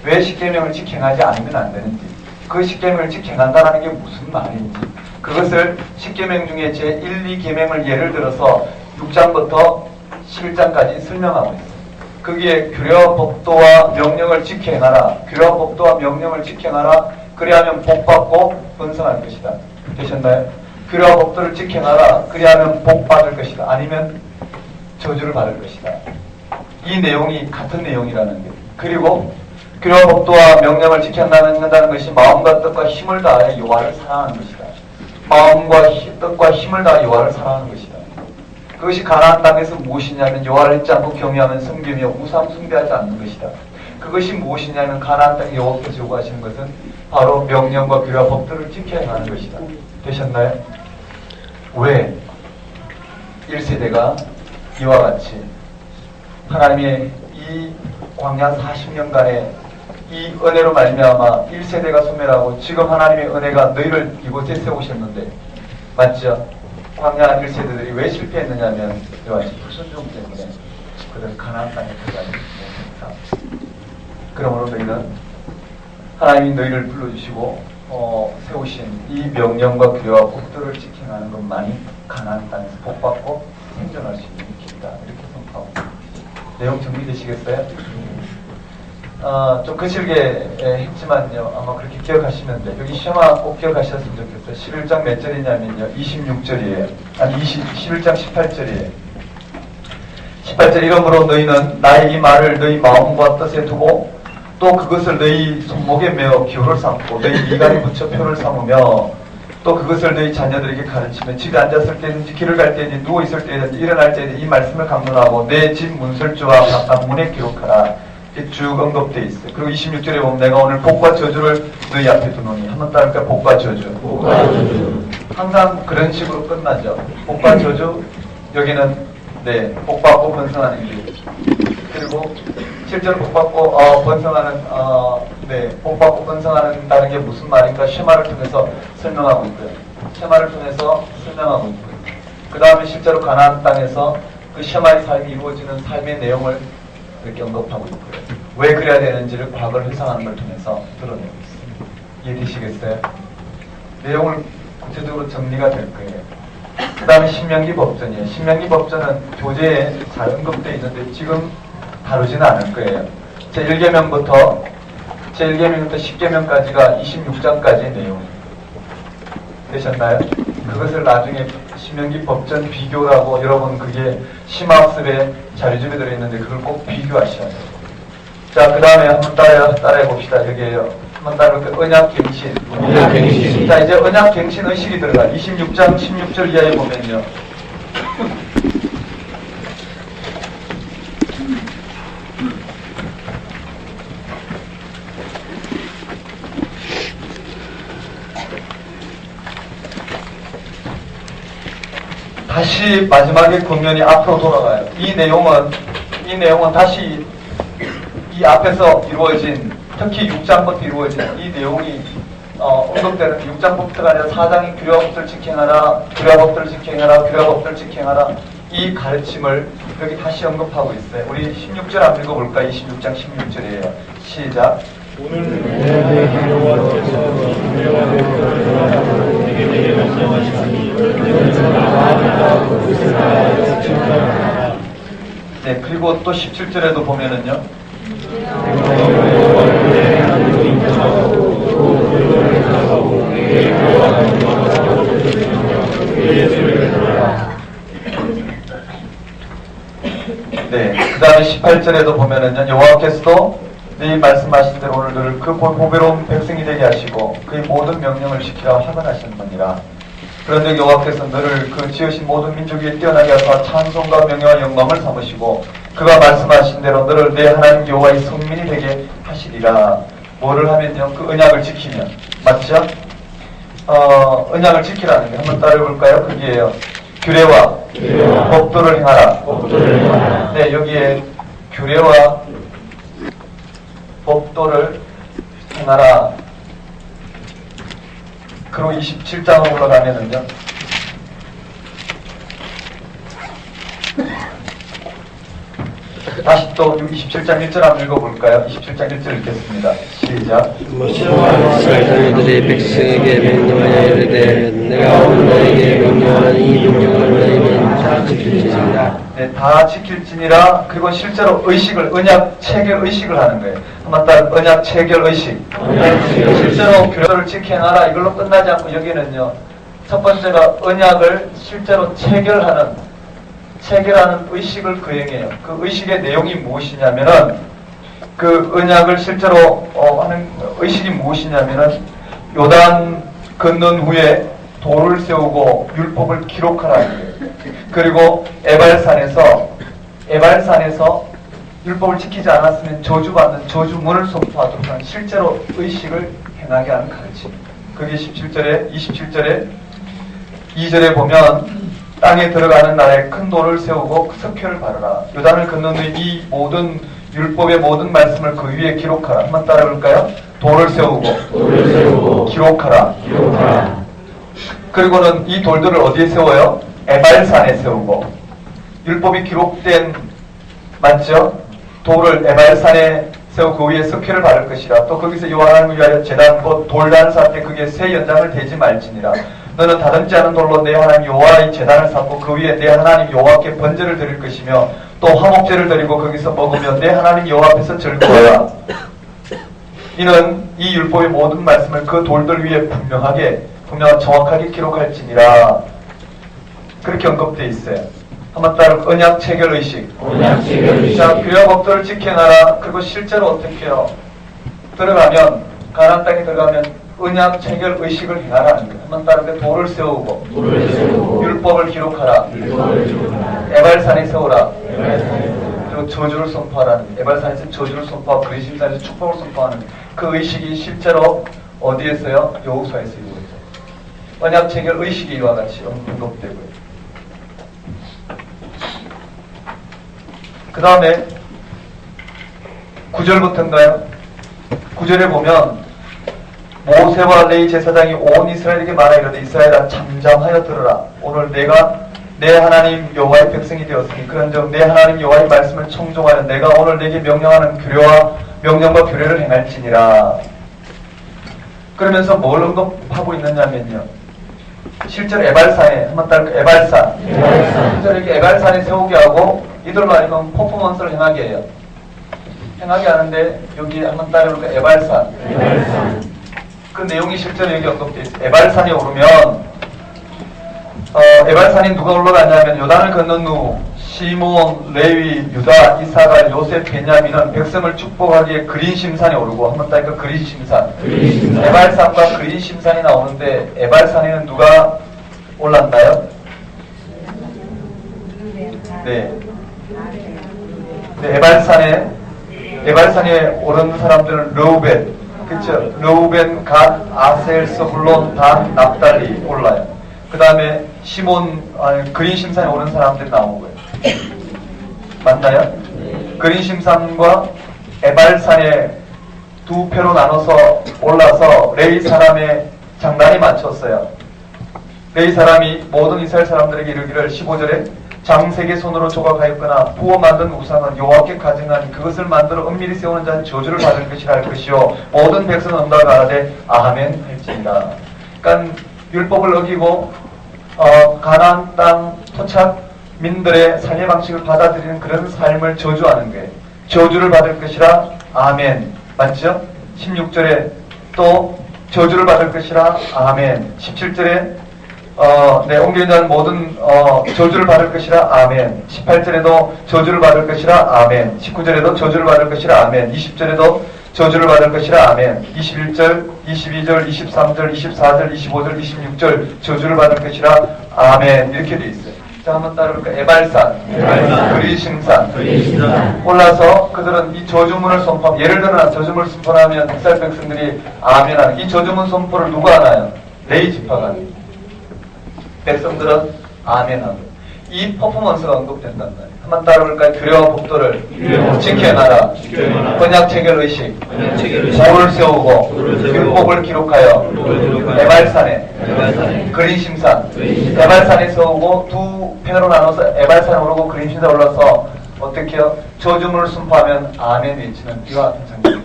왜 십계명을 지켜행하지 않으면 안 되는지, 그 십계명을 지켜행한다는 게 무슨 말인지, 그것을 십계명 중에 제 1, 2계명을 예를 들어서 6장부터 11장까지 설명하고 있어요. 거기에 규례와 법도와 명령을 지켜행하라. 규례와 법도와 명령을 지켜행하라. 그리하면 복받고 번성할 것이다. 되셨나요? 규례와 법도를 지켜행하라. 그리하면 복받을 것이다. 아니면 저주를 받을 것이다. 이 내용이 같은 내용이라는 거예요. 그리고 규례와 법도와 명령을 지켜낸다는 것이 마음과 뜻과 힘을 다하여 여호와를 사랑하는 것이다. 마음과 뜻과 힘을 다하여 여호와를 사랑하는 것이다. 그것이 가나안 땅에서 무엇이냐면 여호와를 잊지 않고 경외하면 섬기며 우상 숭배하지 않는 것이다. 그것이 무엇이냐면 가나안 땅에 여호와께서 요구하시는 것은 바로 명령과 규례와 법도를 지켜야 하는 것이다. 되셨나요? 왜 1세대가 이와 같이 하나님의 이 광야 40년간의 이 은혜로 말미암아 1세대가 소멸하고 지금 하나님의 은혜가 너희를 이곳에 세우셨는데, 맞죠? 광야 1세대들이 왜 실패했느냐면 이와 같이 불순종 때문에 그들 가나안 땅에 들어가지 못했다. 그러므로 너희는 하나님이 너희를 불러주시고 세우신 이 명령과 규례와 법도를 지켜가는 것만이 가나안 땅에서 복받고 생존할 수 있는 길이다. 이렇게 선포하고 내용 정리되시겠어요? 좀 거칠게 했지만요, 아마 그렇게 기억하시면 돼요. 여기 시험아 꼭 기억하셨으면 좋겠어요. 11장 몇 절이냐면요, 26절이에요. 아니 11장 18절이에요. 18절, 이러므로 너희는 나의 이 말을 너희 마음과 뜻에 두고 또 그것을 너희 손목에 메어 기호를 삼고 너희 미간에 붙여 표를 삼으며 또 그것을 너희 자녀들에게 가르치며 집에 앉았을 때든지 길을 갈 때든지 누워있을 때든지 일어날 때든지 이 말씀을 강론하고 내 집 문설주와 바깥 문에 기록하라. 이렇게 쭉 언급되어 있어요. 그리고 26절에 보면 내가 오늘 복과 저주를 너희 앞에 두노니, 한번 따를까? 복과 저주. 항상 그런 식으로 끝나죠. 복과 저주, 여기는 복받고 번성하는 길. 그리고 실제로 복받고 번성하는 복받고 번성하는다는 게 무슨 말인가 쉐마를 통해서 설명하고 있고요. 쉐마를 통해서 설명하고 있고요. 그 다음에 실제로 가나안 땅에서 그 쉐마의 삶이 이루어지는 삶의 내용을 그렇게 언급하고 있고요. 왜 그래야 되는지를 과거를 회상하는 걸 통해서 드러내고 있습니다. 이해되시겠어요? 내용을 구체적으로 정리가 될 거예요. 그 다음에 신명기 법전이에요. 신명기 법전은 교재에 잘 언급되어 있는데 지금 다루지는 않을 거예요. 제1계명부터 10계명까지가 26장까지의 내용이에요. 되셨나요? 그것을 나중에 신명기 법전 비교라고 여러분 그게 심화학습에 자료집에 들어있는데 그걸 꼭 비교하셔야 돼요. 자, 그 다음에 한번 따라해 봅시다. 여기에요. 한번 따라해볼게요. 언약갱신. 언약갱신. 자, 이제 언약갱신 의식이 들어가. 26장 16절 이하에 보면요. 다시 마지막에 국면이 앞으로 돌아가요. 이 내용은 다시 이 앞에서 이루어진, 특히 6장부터 이루어진 이 내용이 언급되는 6장부터가 아니라 4장의 규례법들 직행하라, 규례법들 직행하라, 규례법들 직행하라, 이 가르침을 여기 다시 언급하고 있어요. 우리 16절 한번 읽어볼까? 26장 16절이에요. 시작. 오늘 내 기도와 주님과 내게 말씀하시니 네, 그리고 또 17절에도 보면은요. 네, 그 다음에 18절에도 보면은요. 여호와께서도 네 말씀하신 대로 오늘들 그 보배로운 백성이 되게 하시고 그의 모든 명령을 지키라 하관하셨느니라. 그런데 여호와께서 너를 그 지으신 모든 민족 위에 뛰어나게 하사 찬송과 명예와 영광을 삼으시고 그가 말씀하신 대로 너를 내 하나님 여호와의 성민이 되게 하시리라. 뭐를 하면요? 그 언약을 지키면. 맞죠? 언약을 지키라는 게 한번 따라해볼까요? 그게요. 규례와 법도를 행하라. 네, 여기에 규례와 법도를 행하라. 그리고 27장으로 올라가면은요. 다시 또 27장 1절 한번 읽어볼까요? 27장 1절 읽겠습니다. 시작. 모세와 이스라엘들의 백성에게 명령하여 이르되 내가 오늘 너에게 명령하는 이 명령을 너희는 다 지킬지니라. 네, 다 지킬지니라. 그리고 실제로 의식을, 언약 체결 의식을 하는 거예요. 한번 따라 언약 체결 의식. 실제로 규례를 지켜나라. 이걸로 끝나지 않고 여기는요. 첫 번째가 언약을 실제로 체결하는 의식을 거행해요. 그 의식의 내용이 무엇이냐면은 그 언약을 실제로 하는 의식이 무엇이냐면은 요단 건넌 후에 돌을 세우고 율법을 기록하라는 거예요. 그리고 에발산에서 율법을 지키지 않았으면 저주받는 저주문을 선포하도록 하는 실제로 의식을 행하게 하는 가르침입니다. 그게 27절에 2절에 보면 땅에 들어가는 날에 큰 돌을 세우고 석회를 바르라. 요단을 건넌 후에 이 모든 율법의 모든 말씀을 그 위에 기록하라. 한번 따라볼까요? 돌을 세우고 기록하라. 그리고는 이 돌들을 어디에 세워요? 에발산에 세우고. 율법이 기록된, 맞죠? 돌을 에발산에 세우고 그 위에 석회를 바를 것이라. 또 거기서 여호와 하나님을 위하여 제단 곧 돌단 쌓되 그게 새 연장을 대지 말지니라. 너는 다듬지 않은 돌로 내 하나님 여호와의 제단을 쌓고 그 위에 내 하나님 여호와께 번제를 드릴 것이며 또 화목제를 드리고 거기서 먹으며 내 하나님 여호와 앞에서 즐거워라. 이는 이 율법의 모든 말씀을 그 돌들 위에 분명하게 정확하게 기록할지니라. 그렇게 언급되어 있어요. 한번 따라 언약 체결 의식. 자, 규례와 법도를 지켜나라. 그리고 실제로 어떻게 해요? 들어가면 가나안 땅에 들어가면 언약 체결 의식을 행하라는 거예요. 한번 따르게 돌을 세우고 율법을 기록하라. 에발산에 세우라. 그리고 저주를 선포하라는 거예요. 에발산에서 저주를 선포하고 그리심산에서 축복을 선포하는 그 의식이 실제로 어디에서요? 여호수아에서 이루어져요. 언약 체결 의식이 이와 같이 언급되고요. 그 다음에 9절부터인가요? 9절에 보면 모세와 레위 제사장이 온 이스라엘에게 말하기를 이스라엘아 잠잠하여 들으라. 오늘 내가 내 하나님 여호와의 백성이 되었으니 그런즉 내 하나님 여호와의 말씀을 청종하여 내가 오늘 내게 명령하는 규례와 명령과 규례를 행할지니라. 그러면서 뭘 언급하고 있느냐면요, 실제로 에발산에 한번 따로 에발산 실제로 이렇게 에발산에 세우게 하고 이들로 하여금 퍼포먼스를 행하게 해요. 행하게 하는데 여기 한번 따라해볼까? 에발산. 그 내용이 실제로 여기 언급되어 있어요. 에발산에 오르면 에발산이 누가 올라가냐면 요단을 건넌 후 시몬, 레위, 유다, 이사갈, 요셉, 베냐민은 백성을 축복하기에 그린심산에 오르고 한번 따니까 그린심산. 에발산과 그린심산이 나오는데 에발산에는 누가 올랐나요? 네. 에발산에 오른 사람들은 르우벤, 그렇죠? 르우벤, 갓, 아셀, 스불론, 단, 납달리 올라요. 그 다음에 시몬, 그린심산에 오른 사람들이 나오고요. 맞나요? 그린심산과 에발산에 두 패로 나눠서 올라서 레위 사람의 장단이 맞췄어요. 레위 사람이 모든 이스라엘 사람들에게 이르기를 15절에 장세계 손으로 조각하였거나 부어 만든 우상은 여호와께 가증하니 그것을 만들어 은밀히 세우는 자는 저주를 받을 것이라 할 것이요 모든 백성은 응답 하되 아멘 할지니라. 그러니까 율법을 어기고 가나안 땅 토착민들의 삶의 방식을 받아들이는 그런 삶을 저주하는 거예요. 저주를 받을 것이라 아멘. 맞죠? 16절에 또 저주를 받을 것이라 아멘. 17절에 옮기는 자는 모든 저주를 받을 것이라 아멘. 18절에도 저주를 받을 것이라 아멘. 19절에도 저주를 받을 것이라 아멘. 20절에도 저주를 받을 것이라 아멘. 21절, 22절, 23절, 24절, 25절, 26절 저주를 받을 것이라 아멘. 이렇게 돼 있어요. 자, 한번 따라볼까? 에발산, 그리심산 올라서 그들은 이 저주문을 선포하면, 예를 들어 저주문을 선포하면 이스라엘 백성들이 아멘하는, 이 저주문 선포를 누가 하나요? 레위 지파가 하는. 백성들은 아멘하고. 이 퍼포먼스가 언급된단 말이에요. 한번 따라볼까요? 규례와 법도를 지켜나라. 언약 체결 의식, 도를 세우고 율법을 기록하여 에발산에 그린심산, 에발산에 세우고 두 편으로 나눠서 에발산에 오르고 그린심산에 올라서 어떻게 해요? 저주문을 선포하면 아멘 외치는 이와 같은 장면이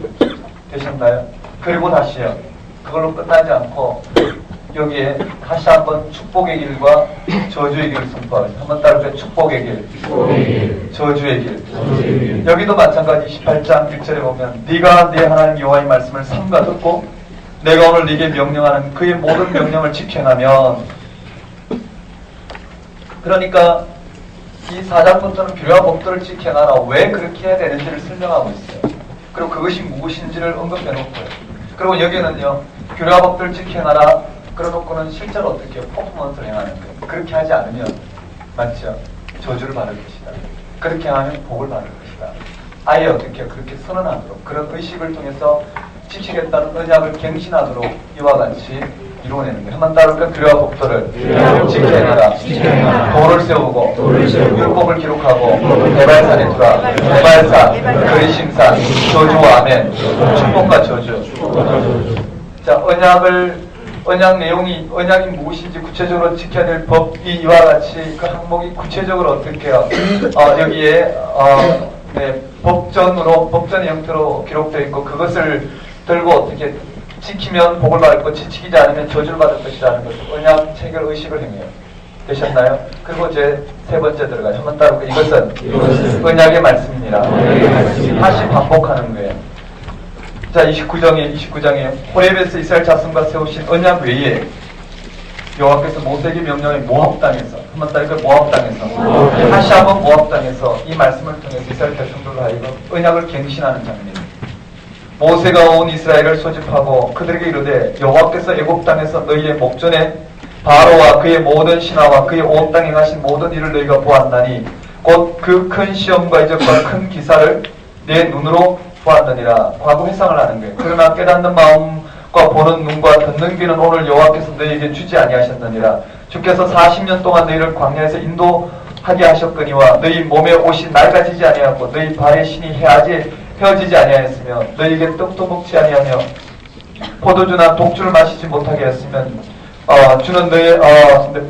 되셨나요? 그리고 다시요, 그걸로 끝나지 않고 여기에 다시 한번 축복의 길과 저주의 길을 선포하죠. 한번 따라서 축복의 길, 저주의 길. 여기도 마찬가지 28장 1절에 보면 네가 네 하나님 여호와의 말씀을 삼가 듣고 내가 오늘 네게 명령하는 그의 모든 명령을 지켜나면, 그러니까 이 4장부터는 규례와 법도를 지켜나라, 왜 그렇게 해야 되는지를 설명하고 있어요. 그리고 그것이 무엇인지를 언급해 놓고요. 그리고 여기는요, 규례와 법도를 지켜나라 그러놓고는 실제로 어떻게 퍼포먼스를 행하는 거예요. 그렇게 하지 않으면, 맞죠? 저주를 받을 것이다. 그렇게 하면 복을 받을 것이다. 아예 어떻게 그렇게 선언하도록, 그런 의식을 통해서 지키겠다는 언약을 갱신하도록 이와 같이 이루어내는 거예요. 한번 따를까? 규례와 법도를 지켜내라. 도를 세우고 율법을 기록하고 에발산에 두라. 에발산, 그리심산, 저주와 아멘. 축복과 저주. 자, 언약 내용이, 언약이 무엇인지 구체적으로 지켜야 될 법이 이와 같이 그 항목이 구체적으로 어떻게 해요? 여기에 법전의 형태로 기록되어 있고, 그것을 들고 어떻게 지키면 복을 받을 것, 지키지 않으면 저주를 받을 것이라는 것을 언약 체결 의식을 행해요. 되셨나요? 그리고 이제 세 번째 들어가요. 한번 따르고 이것은 언약의 말씀이니라. 다시 반복하는 거예요. 자, 29장에 호렙에서 이스라엘 자손과 세우신 언약 외에 여호와께서 모세에게 명령해 모압 땅에서, 한번 따르고 모압 땅에서 다시 한번 모압 땅에서 이 말씀을 통해서 이스라엘 백성들과 하여금 언약을 갱신하는 장면입니다. 모세가 온 이스라엘을 소집하고 그들에게 이르되 여호와께서 애굽 땅에서 너희의 목전에 바로와 그의 모든 신하와 그의 온 땅에 가신 모든 일을 너희가 보았나니 곧 그 큰 시험과 이적과 큰 기사를 내 눈으로 보았느니라. 과거 회상을 하는 거예요. 그러나 깨닫는 마음과 보는 눈과 듣는 귀는 오늘 여호와께서 너희에게 주지 아니하셨느니라. 주께서 40년 동안 너희를 광야에서 인도하게 하셨거니와 너희 몸에 옷이 낡아지지 아니하고 너희 발의 신이 헤어지지 아니하였으며 너희에게 떡도 먹지 아니하며 포도주나 독주를 마시지 못하게 했으면 주는 너희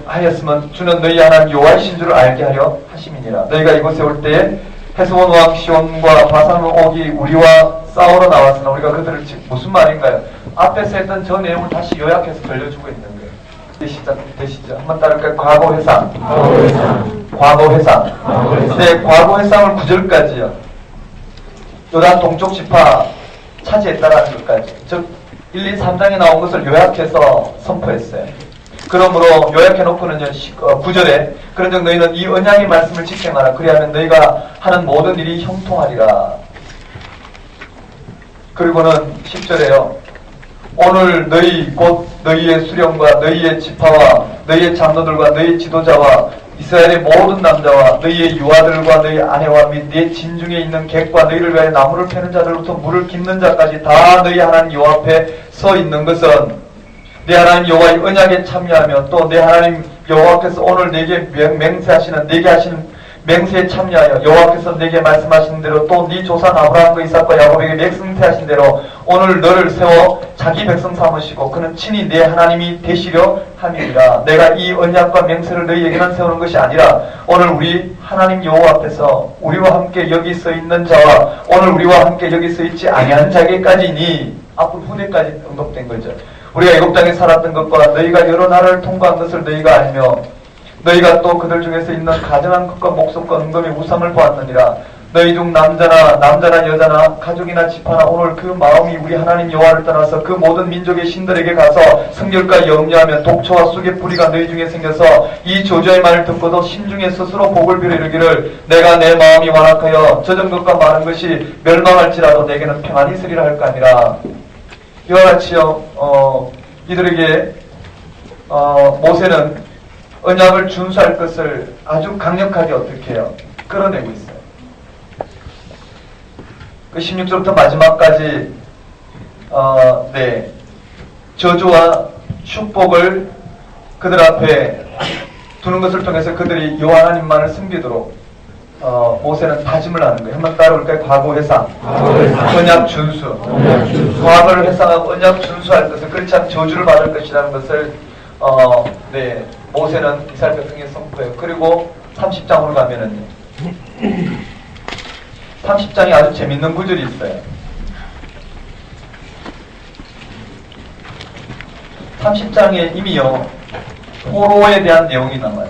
하였으면 주는 너희 하나님 여호와이신 줄을 알게 하려 하심이니라. 너희가 이곳에 올 때에 헤스본 왕 시온과 바산 옥이 우리와 싸우러 나왔으나 우리가 그들을 무슨 말인가요? 앞에서 했던 저 내용을 다시 요약해서 들려주고 있는 거예요. 되시죠? 한번 따를까요? 과거 회상. 과거 회상. 네, 과거 회상을 9절까지요. 요단 동쪽 지파 차지했다라는 것까지. 즉 1, 2, 3장에 나온 것을 요약해서 선포했어요. 그러므로 요약해놓고는요 9절에 그런즉 너희는 이 언약의 말씀을 지켜하라. 그리하면 너희가 하는 모든 일이 형통하리라. 그리고는 10절에요. 오늘 너희 곧 너희의 수령과 너희의 지파와 너희의 장로들과 너희의 지도자와 이스라엘의 모든 남자와 너희의 유아들과 너희 아내와 및 네 진중에 있는 객과 너희를 위하여 나무를 패는 자들로부터 물을 깃는 자까지 다 너희 하나님 여호와 앞에 서 있는 것은 내 하나님 여호와의 언약에 참여하며 또 내 하나님 여호와께서 오늘 내게 맹세하시는 내게 하시는 맹세에 참여하여 여호와께서 내게 말씀하신 대로 또 네 조상 아브라함과 이삭과 야곱에게 맹세하신 대로 오늘 너를 세워 자기 백성 삼으시고 그는 친히 내 하나님이 되시려 함이니라. 내가 이 언약과 맹세를 너희에게만 세우는 것이 아니라 오늘 우리 하나님 여호와 앞에서 우리와 함께 여기 서 있는 자와 오늘 우리와 함께 여기 서 있지 아니한 자에게까지니 앞으로 후대까지 언급된 거죠. 우리가 애굽 땅에 살았던 것과 너희가 여러 나라를 통과한 것을 너희가 알며 너희가 또 그들 중에서 있는 가정한 것과 목속과 은금의 우상을 보았느니라. 너희 중 남자나 여자나 가족이나 지파나 오늘 그 마음이 우리 하나님 여호와를 떠나서 그 모든 민족의 신들에게 가서 성결과 염려하며 독초와 쑥의 뿌리가 너희 중에 생겨서 이 조주의 말을 듣고도 심중에 스스로 복을 빌어 이르기를 내가 내 마음이 완악하여 젖은 것과 마른 것이 멸망할지라도 내게는 평안이 있으리라 할까 하니라. 이와 같이요 이들에게 모세는 언약을 준수할 것을 아주 강력하게 어떻게 해요? 끌어내고 있어요. 그 16절부터 마지막까지 저주와 축복을 그들 앞에 두는 것을 통해서 그들이 여호와 하나님만을 섬기도록 모세는 다짐을 하는 거예요. 한번 따라올까요? 과거 회상, 언약 준수. 과거를 회상하고 언약 준수할 것을 그렇지 않으면 저주를 받을 것이라는 것을 모세는 이스라엘 백성에게 선포해요. 그리고 30장으로 가면은 30장이 아주 재밌는 구절이 있어요. 30장에 이미요 포로에 대한 내용이 남아요.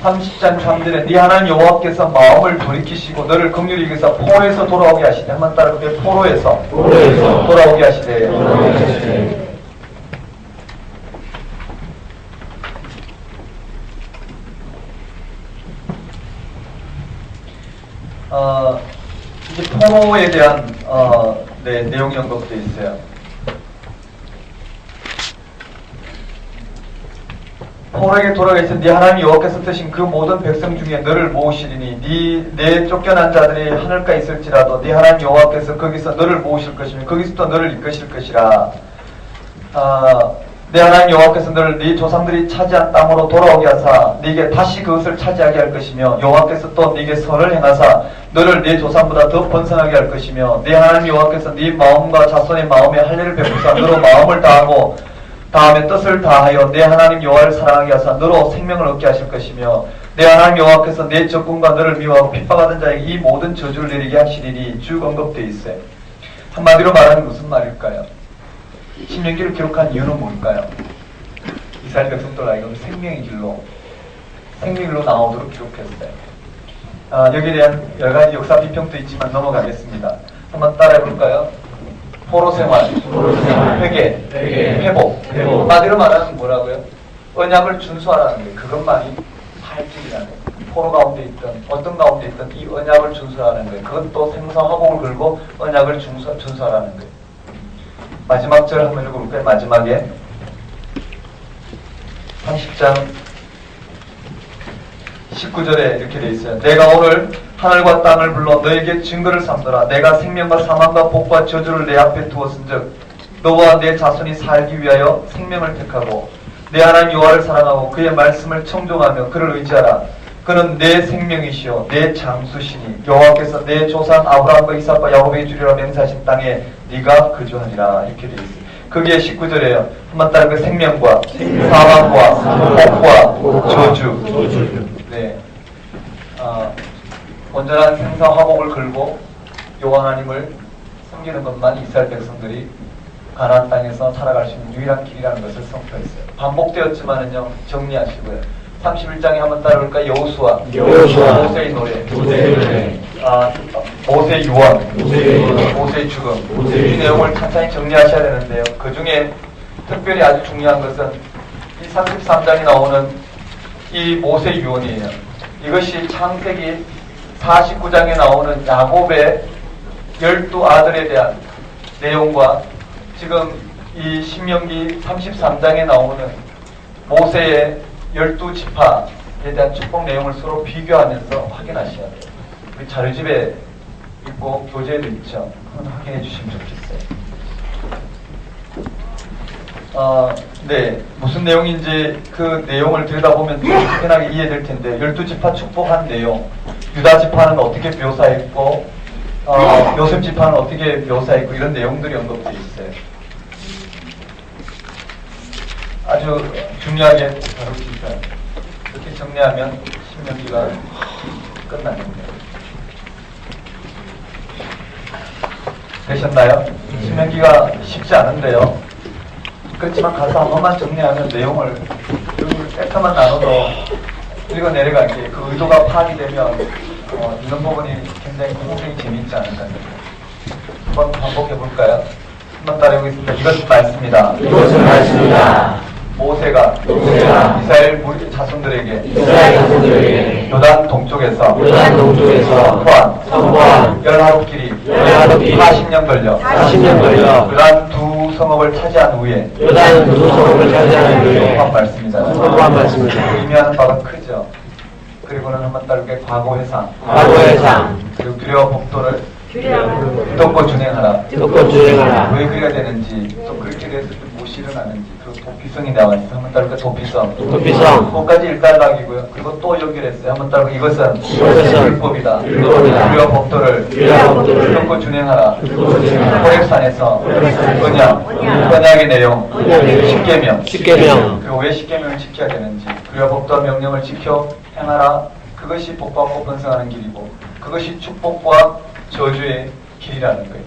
30장 3절에 네 하나님 여호와께서 마음을 돌이키시고 너를 긍휼히 여기서 포로에서 돌아오게 하시되 한번 따라볼게요. 포로에서 돌아오게 하시되 이제 포로에 대한 내용이 언급되어 있어요. 포로에게 돌아가서 네 하나님 여호와께서 뜨신 그 모든 백성 중에 너를 모으시리니 내 쫓겨난 자들이 하늘가에 있을지라도 네 하나님 여호와께서 거기서 너를 모으실 것이며 거기서 또 너를 이끄실 것이라. 내 하나님 여호와께서 너를 네 조상들이 차지한 땅으로 돌아오게 하사 네게 다시 그것을 차지하게 할 것이며 여호와께서 또 네게 선을 행하사 너를 네 조상보다 더 번성하게 할 것이며 네 하나님 여호와께서 네 마음과 자손의 마음에 할례를 베푸사 너로 마음을 다하고 다음에 뜻을 다하여 내 하나님 여호와를 사랑하게 하사 너로 생명을 얻게 하실 것이며 내 하나님 여호와께서 내 적군과 너를 미워하고 핍박하던 자에게 이 모든 저주를 내리게 하시리니 쭉 언급되어 있어요. 한마디로 말하면 무슨 말일까요? 신명기를 기록한 이유는 뭘까요? 이스라엘 백성들에게 생명의 길로 나오도록 기록했어요. 여기에 대한 여러 가지 역사 비평도 있지만 넘어가겠습니다. 한번 따라해볼까요? 포로 생활, 회개, 회복. 한마디로 말하면 뭐라고요? 언약을 준수하라는 거예요. 그것만이 살길이라는 거예요. 포로 가운데 있든 어떤 가운데 있든 이 언약을 준수하라는 거예요. 그것도 생사화복을 걸고 언약을 준수하라는 거예요. 마지막 절 한번 읽어볼까요? 마지막에 30장 19절에 이렇게 되어 있어요. 내가 오늘 하늘과 땅을 불러 너에게 증거를 삼더라. 내가 생명과 사망과 복과 저주를 내 앞에 두었은즉 너와 내 자손이 살기 위하여 생명을 택하고 내 하나님 여호와를 사랑하고 그의 말씀을 청종하며 그를 의지하라. 그는 내 생명이시요 내 장수시니 여호와께서 내 조상 아브라함과 이삭과 야곱에게 주리라 맹세하신 땅에 네가 거주하리라. 이렇게 되어 있어요. 그게 19절에요. 한번 따른 그 생명과 사망과 복과 저주. 네. 온전한 생사 화복을 걸고 여호와 하나님을 섬기는 것만 이스라엘 백성들이 가나안 땅에서 살아갈 수 있는 유일한 길이라는 것을 선포했어요. 반복되었지만은요, 정리하시고요. 31장에 한번 따라올까? 여호수아 모세의 노래, 모세의 유언, 모세의 죽음. 이 내용을 천천히 정리하셔야 되는데요. 그 중에 특별히 아주 중요한 것은 이 33장에 나오는 이 모세의 유언이에요. 이것이 창세기 49장에 나오는 야곱의 12아들에 대한 내용과 지금 이 신명기 33장에 나오는 모세의 12지파에 대한 축복 내용을 서로 비교하면서 확인하셔야 돼요. 우리 자료집에 있고 교재에도 있죠. 한번 확인해 주시면 좋겠어요. 네, 무슨 내용인지 그 내용을 들여다보면 좀 확연하게 이해될 텐데 12지파 축복한 내용, 유다 지파는 어떻게 묘사했고 요셉 지파는 어떻게 묘사했고 이런 내용들이 언급되어 있어요. 아주 중요하게 다룰 수 있어요. 이렇게 정리하면 신명기가 끝납니다. 되셨나요? 신명기가 쉽지 않은데요. 그렇지만 가서 한 번만 정리하면 내용을 섹터만 나눠도 읽어 내려갈게 그 의도가 파악이 되면 이런 부분이 굉장히 공공적인 재미있지 않을까. 한번 반복해 볼까요? 한번 따라해보겠습니다. 이것은 말씀이다. 모세가 이스라엘 자손들에게 요단 동쪽에서 선포한 열하루 길이 40년 걸려 요단 두 성읍을 차지한 후에 선포한 말씀이다. 의미하는 바가 크죠. 그리고는 한번 따르게 과거 회상 그리고 두려워 법도를 듣고 준행하라. 왜 그래야 되는지 또 그렇게 돼서 무엇이 일어나는지 그 도피성이 나와 있어요. 한번 따르게 도피성 그것까지 일단락이고요. 그리고 또 연결했어요. 한번 따르게 이것은 율법이다. 두려워 법도를 듣고 준행하라. 호렙산에서 언약의 내용 10계명 그리고 왜 10계명을 지켜야 되는지 두려워 법도와 명령을 지켜 행하라. 그것이 복받고 번성하는 길이고 그것이 축복과 저주의 길이라는 거예요.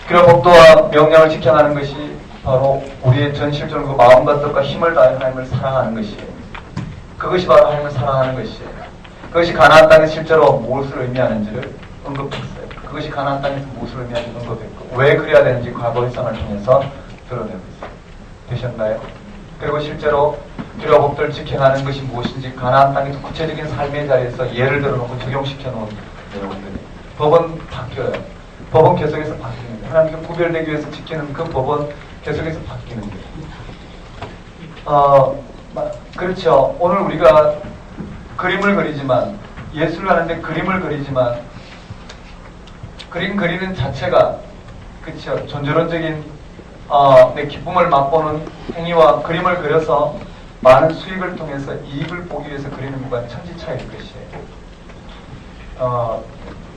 그런 법도와 명령을 지켜가는 것이 바로 우리의 전실적인 그 마음과 뜻과 힘을 다해 하나님을 사랑하는 것이에요. 그것이 바로 하나님을 사랑하는 것이에요. 그것이 가나안 땅에서 실제로 무엇을 의미하는지를 언급했어요. 그것이 가나안 땅에서 무엇을 의미하는지 언급했고 왜 그래야 되는지 과거 일상을 통해서 드러내고 있어요. 되셨나요? 그리고 실제로 두려법들을 지켜가는 것이 무엇인지 가나안 땅에서 구체적인 삶의 자리에서 예를 들어놓고 적용시켜 놓은 내용들이 법은 바뀌어요. 법은 계속해서 바뀌는 거예요. 하나님과 구별되기 위해서 지키는 그 법은 계속해서 바뀌는 거예요. 그렇죠. 오늘 우리가 그림을 그리지만 예술을 하는데 그림을 그리지만 그림 그리는 자체가 그렇죠. 존재론적인 내 기쁨을 맛보는 행위와 그림을 그려서 많은 수익을 통해서 이익을 보기 위해서 그리는 것과는 천지 차이일 것이에요.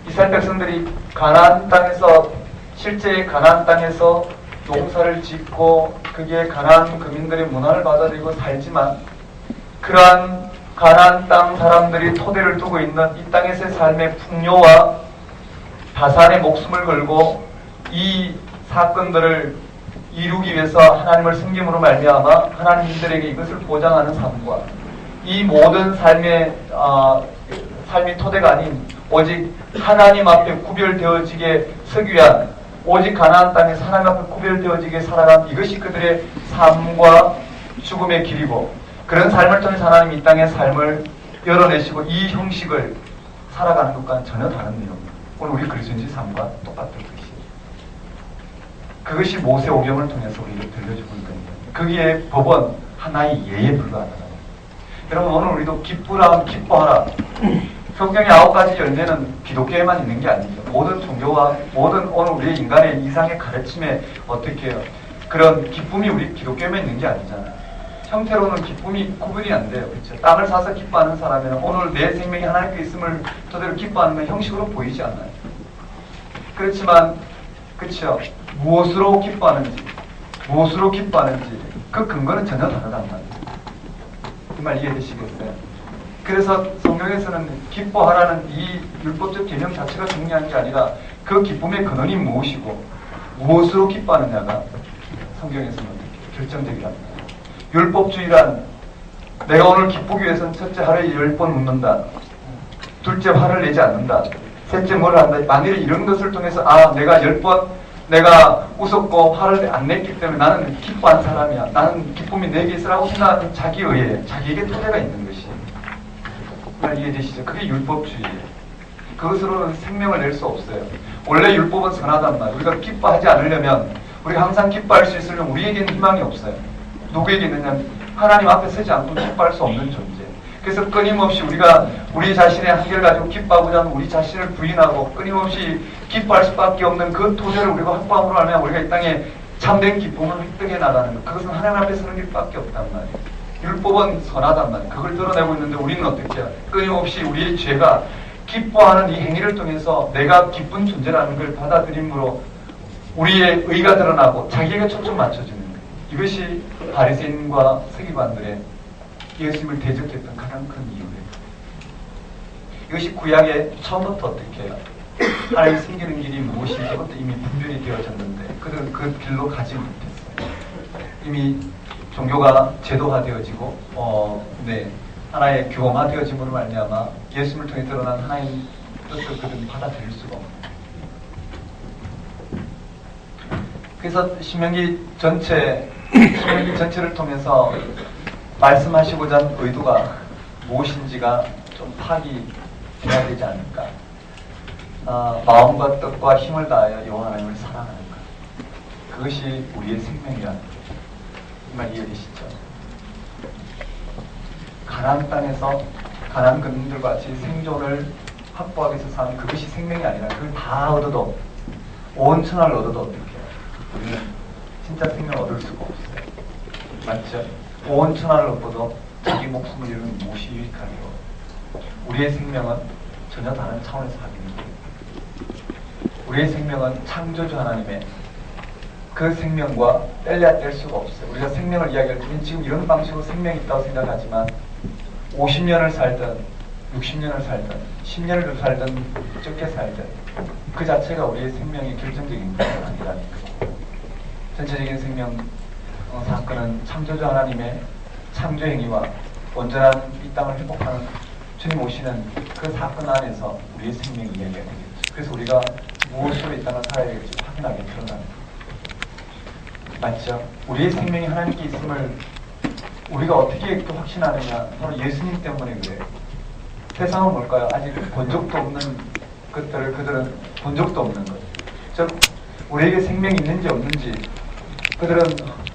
이스라엘 백성들이 가나안 땅에서 실제 가나안 땅에서 농사를 짓고 그게 가나안 거민들의 문화를 받아들이고 살지만 그러한 가나안 땅 사람들이 토대를 두고 있는 이 땅에서의 삶의 풍요와 다산의 목숨을 걸고 이 사건들을 이루기 위해서 하나님을 섬김으로 말미암아 하나님들에게 이것을 보장하는 삶과 이 모든 삶의 토대가 아닌 오직 하나님 앞에 구별되어지게 서기 위한 오직 가나안 땅에서 하나님 앞에 구별되어지게 살아간 이것이 그들의 삶과 죽음의 길이고 그런 삶을 통해서 하나님 이 땅의 삶을 열어내시고 이 형식을 살아가는 것과는 전혀 다른 내용입니다. 오늘 우리 그리스도인의 삶과 똑같은 것이에요. 그것이 모세 오경을 통해서 우리를 들려주고 있는 거예요. 거기에 법은 하나의 예에 불과하다. 여러분 오늘 우리도 기쁘라 기뻐하라. 성경의 9가지 열매는 기독교에만 있는 게 아니죠. 모든 종교와 모든 오늘 우리의 인간의 이상의 가르침에 어떻게 해요? 그런 기쁨이 우리 기독교에만 있는 게 아니잖아요. 형태로는 기쁨이 구분이 안 돼요. 그렇죠? 땅을 사서 기뻐하는 사람에는 오늘 내 생명이 하나님께 있음을 토대로 기뻐하는 건 형식으로 보이지 않아요. 그렇지만 그렇죠. 무엇으로 기뻐하는지 무엇으로 기뻐하는지 그 근거는 전혀 다르단 말이에요. 이 말 이해되시겠어요? 그래서 성경에서는 기뻐하라는 이 율법적 계명 자체가 중요한 게 아니라 그 기쁨의 근원이 무엇이고 무엇으로 기뻐하느냐가 성경에서는 결정적이랍니다. 율법주의란 내가 오늘 기쁘기 위해서는 첫째 하루에 10번 웃는다, 둘째 화를 내지 않는다, 셋째 뭘 한다. 만일에 이런 것을 통해서 내가 10번 내가 웃었고 화를 안 냈기 때문에 나는 기뻐한 사람이야, 나는 기쁨이 내게 있으라고 생각하는 자기의해, 자기에게 토대가 있는 것이 이해되시죠? 그게 율법주의예요. 그것으로는 생명을 낼 수 없어요. 원래 율법은 선하단 말이에요. 우리가 기뻐하지 않으려면, 우리가 항상 기뻐할 수 있으려면 우리에게는 희망이 없어요. 누구에게 있느냐? 하나님 앞에 서지 않고 기뻐할 수 없는 존재. 그래서 끊임없이 우리가 우리 자신의 한계를 가지고 기뻐하고자 하는 우리 자신을 부인하고 끊임없이 기뻐할 수밖에 없는 그 토대를 우리가 확보함으로 하면 우리가 이 땅에 참된 기쁨을 획득해 나가는 것. 그것은 하나님 앞에 서는 길밖에 없단 말이에요. 율법은 선하단 말이에요. 그걸 드러내고 있는데 우리는 어떻게 해요? 끊임없이 우리의 죄가 기뻐하는 이 행위를 통해서 내가 기쁜 존재라는 걸 받아들임으로 우리의 의가 드러나고 자기에게 초점 맞춰지는 거예요. 이것이 바리새인과 서기관들의 예수님을 대적했던 가장 큰 이유예요. 이것이 구약의 처음부터 어떻게 해요? 하나님 섬기는 길이 무엇인지 그것도 이미 분별이 되어졌는데 그들은 그 길로 가지 못했어요. 이미 종교가 제도화되어지고 하나의 규범화되어짐으로 말미암아 예수님을 통해 드러난 하나님 뜻을 그들은 받아들일 수가 없는 거예요. 그래서 신명기 전체를 통해서 말씀하시고자 하는 의도가 무엇인지가 좀 파악이 돼야 되지 않을까. 마음과 뜻과 힘을 다하여 여호와 하나님을 사랑하는 것. 그것이 우리의 생명이라는 것. 이 말 이해되시죠? 가나안 땅에서 가나안 근민들과 같이 생존을 확보하기 위해서 사는 그것이 생명이 아니라 그걸 다 얻어도 온 천하를 얻어도 어떻게 해요? 우리는 진짜 생명을 얻을 수가 없어요. 맞죠? 온 천하를 얻어도 자기 목숨을 잃으면 무엇이 유익하리요? 우리의 생명은 전혀 다른 차원에서 하기는 거예요. 우리의 생명은 창조주 하나님의 그 생명과 뗄래야 뗄 수가 없어요. 우리가 생명을 이야기할 때 지금 이런 방식으로 생명이 있다고 생각하지만 50년을 살든 60년을 살든 10년을 살든 적게 살든 그 자체가 우리의 생명의 결정적인 것은 아니라는 거예요. 전체적인 생명 사건은 창조주 하나님의 창조 행위와 온전한 이 땅을 회복하는 주님 오시는 그 사건 안에서 우리의 생명이 이야기가 되겠죠. 그래서 우리가 무엇으로 이 땅을 살아야 될지 확인하게 드러나는 거예요. 맞죠? 우리의 생명이 하나님께 있음을 우리가 어떻게 또 확신하느냐? 바로 예수님 때문에 그래요. 세상은 뭘까요? 아직 본 적도 없는 것들을 그들은 본 적도 없는 것. 즉 우리에게 생명이 있는지 없는지 그들은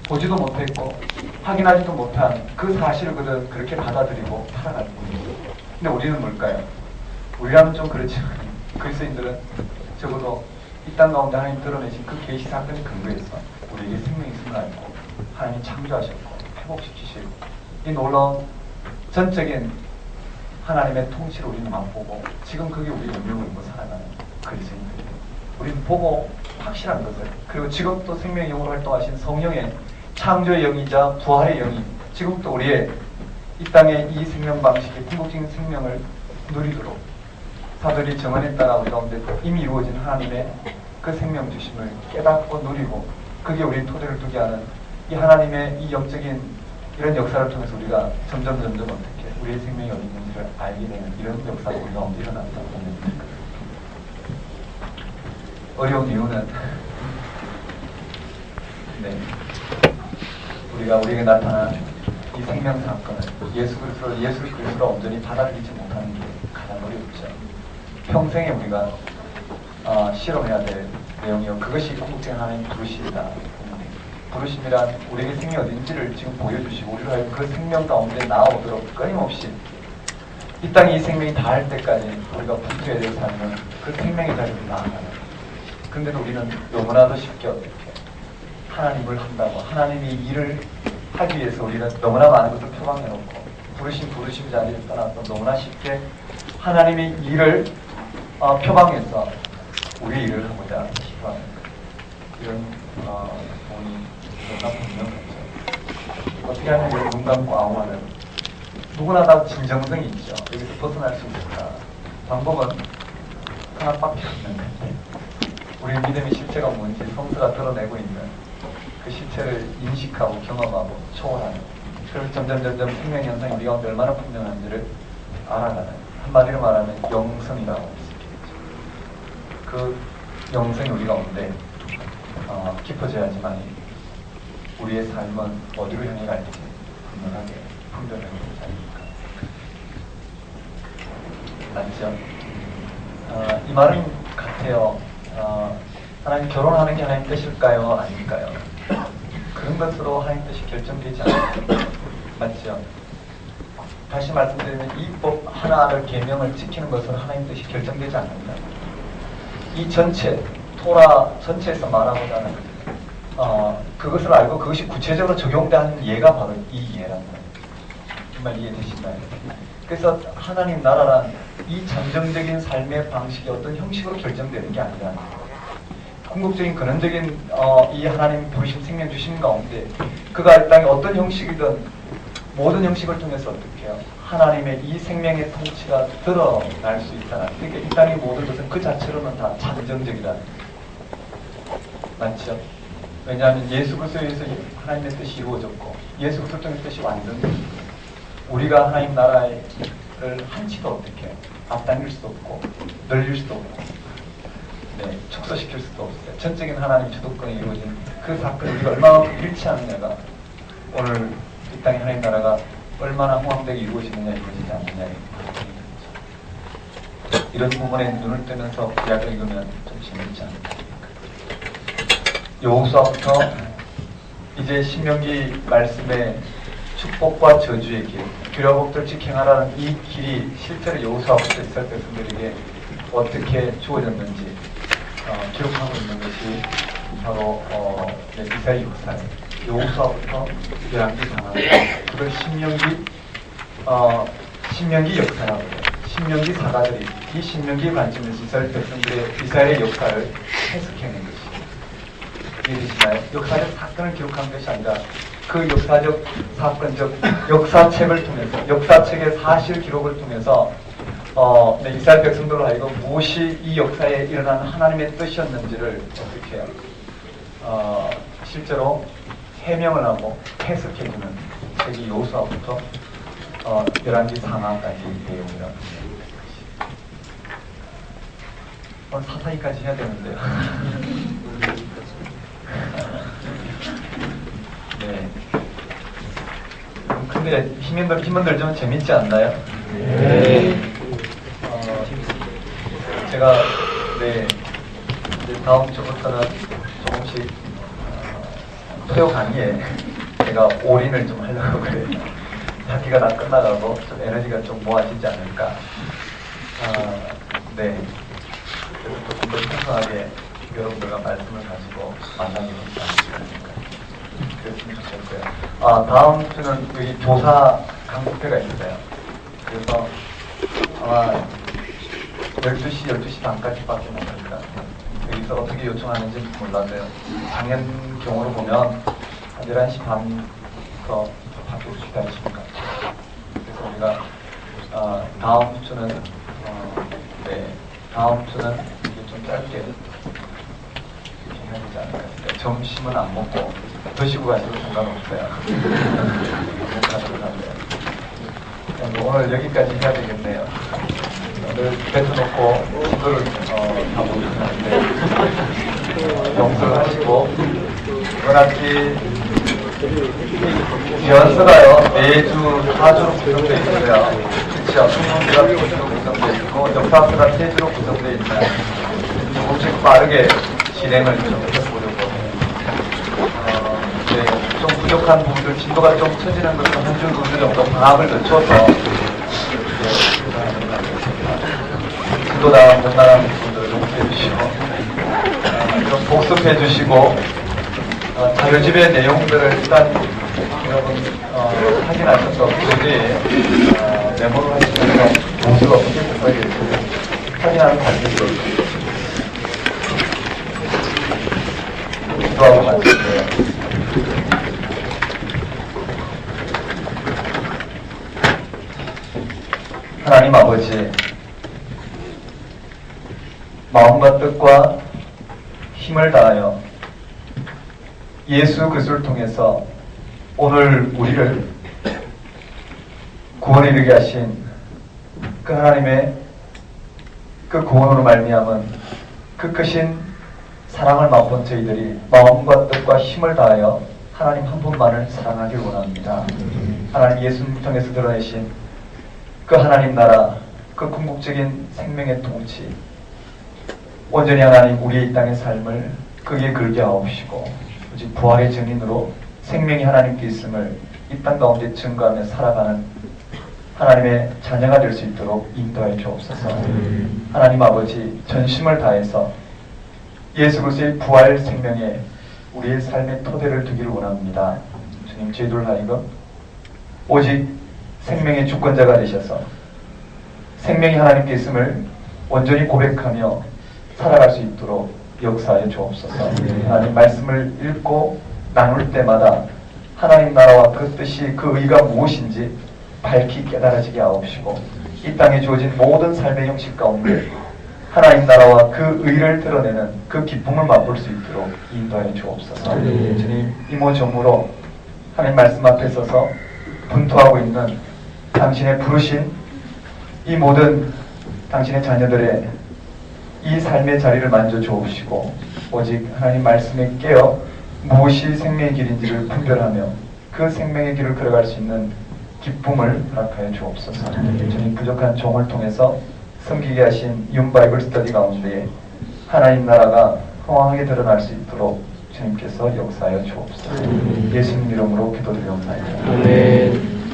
보지도 못했고 확인하지도 못한 그 사실을 그들은 그렇게 받아들이고 살아갈 뿐이에요. 근데 우리는 뭘까요? 우리라면 좀 그렇지만 그리스도인들은 적어도 이 땅 가운데 하나님 드러내신 그 계시 사건의 근거에서 우리에게 생명이 있음을 알고 하나님이 창조하셨고 회복시키시고 이 놀라운 전적인 하나님의 통치를 우리는 맛보고 지금 그게 우리의 운명을 입고 살아가는 그리스도인들이에요. 우리는 보고 확실한 것을, 그리고 지금도 생명의 영으로 활동하신 성령의 창조의 영이자 부활의 영이 지금도 우리의 이 땅의 이 생명 방식의 궁극적인 생명을 누리도록 사도들이 정언에 따라 우리 가운데 이미 이루어진 하나님의 그 생명 주심을 깨닫고 누리고 그게 우리 토대를 두게 하는 이 하나님의 이 영적인 이런 역사를 통해서 우리가 점점 어떻게 우리의 생명이 어디 있는지를 알게 되는 이런 역사가 우리 가운데 일어난다고 보면 됩니다. 어려운 이유는 우리가 우리에게 나타난 이 생명 사건을 예수 그리스도로 온전히 받아들이지 못하는 게 가장 어렵죠. 평생에 우리가 실험해야 될 내용이요. 그것이 궁극적인 하나님 부르심이다. 부르심이란 우리에게 생명이 어딘지를 지금 보여주시고 우리가 그 생명 가운데 나아오도록 끊임없이 이 땅에 이 생명이 닿을 때까지 우리가 붙어야 될 삶은 그 생명의 자리로 나아가는. 근데도 우리는 너무나도 쉽게 어떻게 하나님을 한다고 하나님이 일을 하기 위해서 우리가 너무나 많은 것을 표방해놓고 부르심 자리를 떠나서 너무나 쉽게 하나님의 일을 표방해서 우리 일을 하고자 시도하는 이런 부분이 너무나 분명하죠. 어떻게 하면 여기 눈 감고 아웅하는 누구나 다 진정성이 있죠. 여기서 벗어날 수 있을까? 방법은 하나밖에 없는 거예요. 우리 믿음의 실체가 뭔지 성서가 드러내고 있는 그 실체를 인식하고 경험하고 초월하는, 그래서 점점 생명 현상이 우리 가운데 얼마나 분명한지를 알아가는, 한마디로 말하면 영성이라고 할 수 있겠죠. 그 영성이 우리 가운데 깊어져야지만 우리의 삶은 어디로 향해 갈지 분명하게 분별하게 되지 않을까. 맞죠? 이 말은 같아요. 하나님 결혼하는 게 하나님 뜻일까요? 아닐까요? 그런 것으로 하나님 뜻이 결정되지 않아요. 맞죠? 다시 말씀드리면 이 법 하나를 계명을 지키는 것으로 하나님 뜻이 결정되지 않는다. 이 전체 토라 전체에서 말하고자 하는 그것을 알고 그것이 구체적으로 적용되는 예가 바로 이 예란 말이에요. 정말 이해되시나요? 그래서 하나님 나라란 이 잠정적인 삶의 방식이 어떤 형식으로 결정되는 게 아니라 궁극적인 근원적인 이 하나님 부르심 생명 주신 가운데 그가 이 땅에 어떤 형식이든 모든 형식을 통해서 어떻게 해요? 하나님의 이 생명의 통치가 드러날 수 있다. 그러니까 이 땅의 모든 것은 그 자체로는 다 잠정적이다. 맞죠? 왜냐하면 예수 그리스도에 의해서 하나님의 뜻이 이루어졌고 예수 그리스도의 뜻이 완성됐고 우리가 하나님 나라를 한치도 어떻게 해요? 앞당길 수도 없고 늘릴 수도 없고 축소시킬 수도 없어요. 전적인 하나님 주도권이 이루어진 그 사건을 우리가 얼마나 잃지 않느냐가 오늘 이 땅의 하나님 나라가 얼마나 호황되게 이루어지느냐 이루어지지 않느냐에 이런 부분에 눈을 뜨면서 구약을 읽으면 좀 재밌지 않을까. 여호수아부터 이제 신명기 말씀의 축복과 저주의 길, 규례법들 지켜나라는 이 길이 실제로 여호수아부터 이스라엘 백성들에게 어떻게 주어졌는지 기록하고 있는 것이 바로 이스라엘 역사예요. 여호수아부터 열왕기 상하로 그걸 신명기 역사라고 해요. 신명기 사가들이 이 신명기 관점에서 이스라엘 백성들의 이스라엘의 역사를 해석해낸 것이에요. 이해되시나요? 역사적 사건을 기록한 것이 아니라 그 역사적 사건적 역사책을 통해서 역사책의 사실 기록을 통해서 이스라엘 백성들로 하여금 무엇이 이 역사에 일어난 하나님의 뜻이었는지를 어떻게 해요? 실제로 해명을 하고 해석해주는 책이 여호수아부터 열왕기 상하까지 내용이라고 사사기까지 해야 되는데요. 네. 근데 힘은 들지만 재밌지 않나요? 네. 제가 이제 다음 주부터는 조금씩 토요 강의에 제가 올인을 좀 하려고 그래요. 학기가 다 끝나가고 좀 에너지가 좀 모아지지 않을까. 네. 그래서 조금 더 풍성하게 여러분들과 말씀을 가지고 만나게 되지 않을까. 그랬으면 좋겠고요. 다음 주는 여기 조사 강국회가 있어요. 그래서 아마 12시, 12시 반까지밖에 못할 것 같아요. 여기서 어떻게 요청하는지 몰라도요. 작년 경우로 보면 한 11시 반부터 밖에서 기다리시는 것 같아요. 그래서 우리가 다음 주는 이게 좀 짧게 해야 되지 않을까. 점심은 안 먹고 드시고 가셔도 상관없어요. 오늘 여기까지 해야 되겠네요. 오늘 뱉어놓고 친구를 다 모시는데 용서를 하시고 이번학기 연서가요 매주 4주로 구성되어 있어요. 그렇죠. 수능제가 2주로 구성되어 있고 역사학교가 3주로 구성되어 있나요? 조금씩 빠르게 진행을 좀 해보려고 좀 부족한 부분들 진도가 좀 처지는 것을 한 주, 2주 정도 방학을 늦춰서 진도당 전달하는 분들을 용서해 주시고 좀 복습해 주시고 자료집의 내용들을 일단 여러분 확인하셔서 그에 메모를 하시면서 공수가 어떻게 복사되어 있는지 확인하는 과정이고 기도하고 마칠게요. 마음과 뜻과 힘을 다하여 예수 그리스도를 통해서 오늘 우리를 구원에 이르게 하신 그 하나님의 그 구원으로 말미암은 그 크신 사랑을 맛본 저희들이 마음과 뜻과 힘을 다하여 하나님 한 분만을 사랑하길 원합니다. 하나님 예수님을 통해서 드러내신 그 하나님 나라, 그 궁극적인 생명의 통치, 온전히 하나님 우리의 이 땅의 삶을 거기에 걸게 하옵시고 오직 부활의 증인으로 생명이 하나님께 있음을 이 땅 가운데 증거하며 살아가는 하나님의 자녀가 될 수 있도록 인도하여 주옵소서. 하나님 아버지 전심을 다해서 예수 그리스도의 부활 생명에 우리의 삶의 토대를 두기를 원합니다. 주님 저희들 하여금 오직 생명의 주권자가 되셔서 생명이 하나님께 있음을 온전히 고백하며 살아갈 수 있도록 역사하여 주옵소서. 하나님 말씀을 읽고 나눌 때마다 하나님 나라와 그 뜻이 그 의가 무엇인지 밝히 깨달아지게 하옵시고 이 땅에 주어진 모든 삶의 형식 가운데 하나님 나라와 그 의를 드러내는 그 기쁨을 맛볼 수 있도록 인도하여 주옵소서. 주님 이모저모로 하나님 말씀 앞에 서서 분투하고 있는 당신의 부르신 이 모든 당신의 자녀들의 이 삶의 자리를 만져 주옵시고 오직 하나님 말씀에 깨어 무엇이 생명의 길인지를 분별하며 그 생명의 길을 걸어갈 수 있는 기쁨을 허락하여 주옵소서. 주님 부족한 종을 통해서 섬기게 하신 윤바이블 스터디 가운데 하나님 나라가 흥황하게 드러날 수 있도록 주님께서 역사하여 주옵소서. 예수님 이름으로 기도드리옵나이다. 아멘.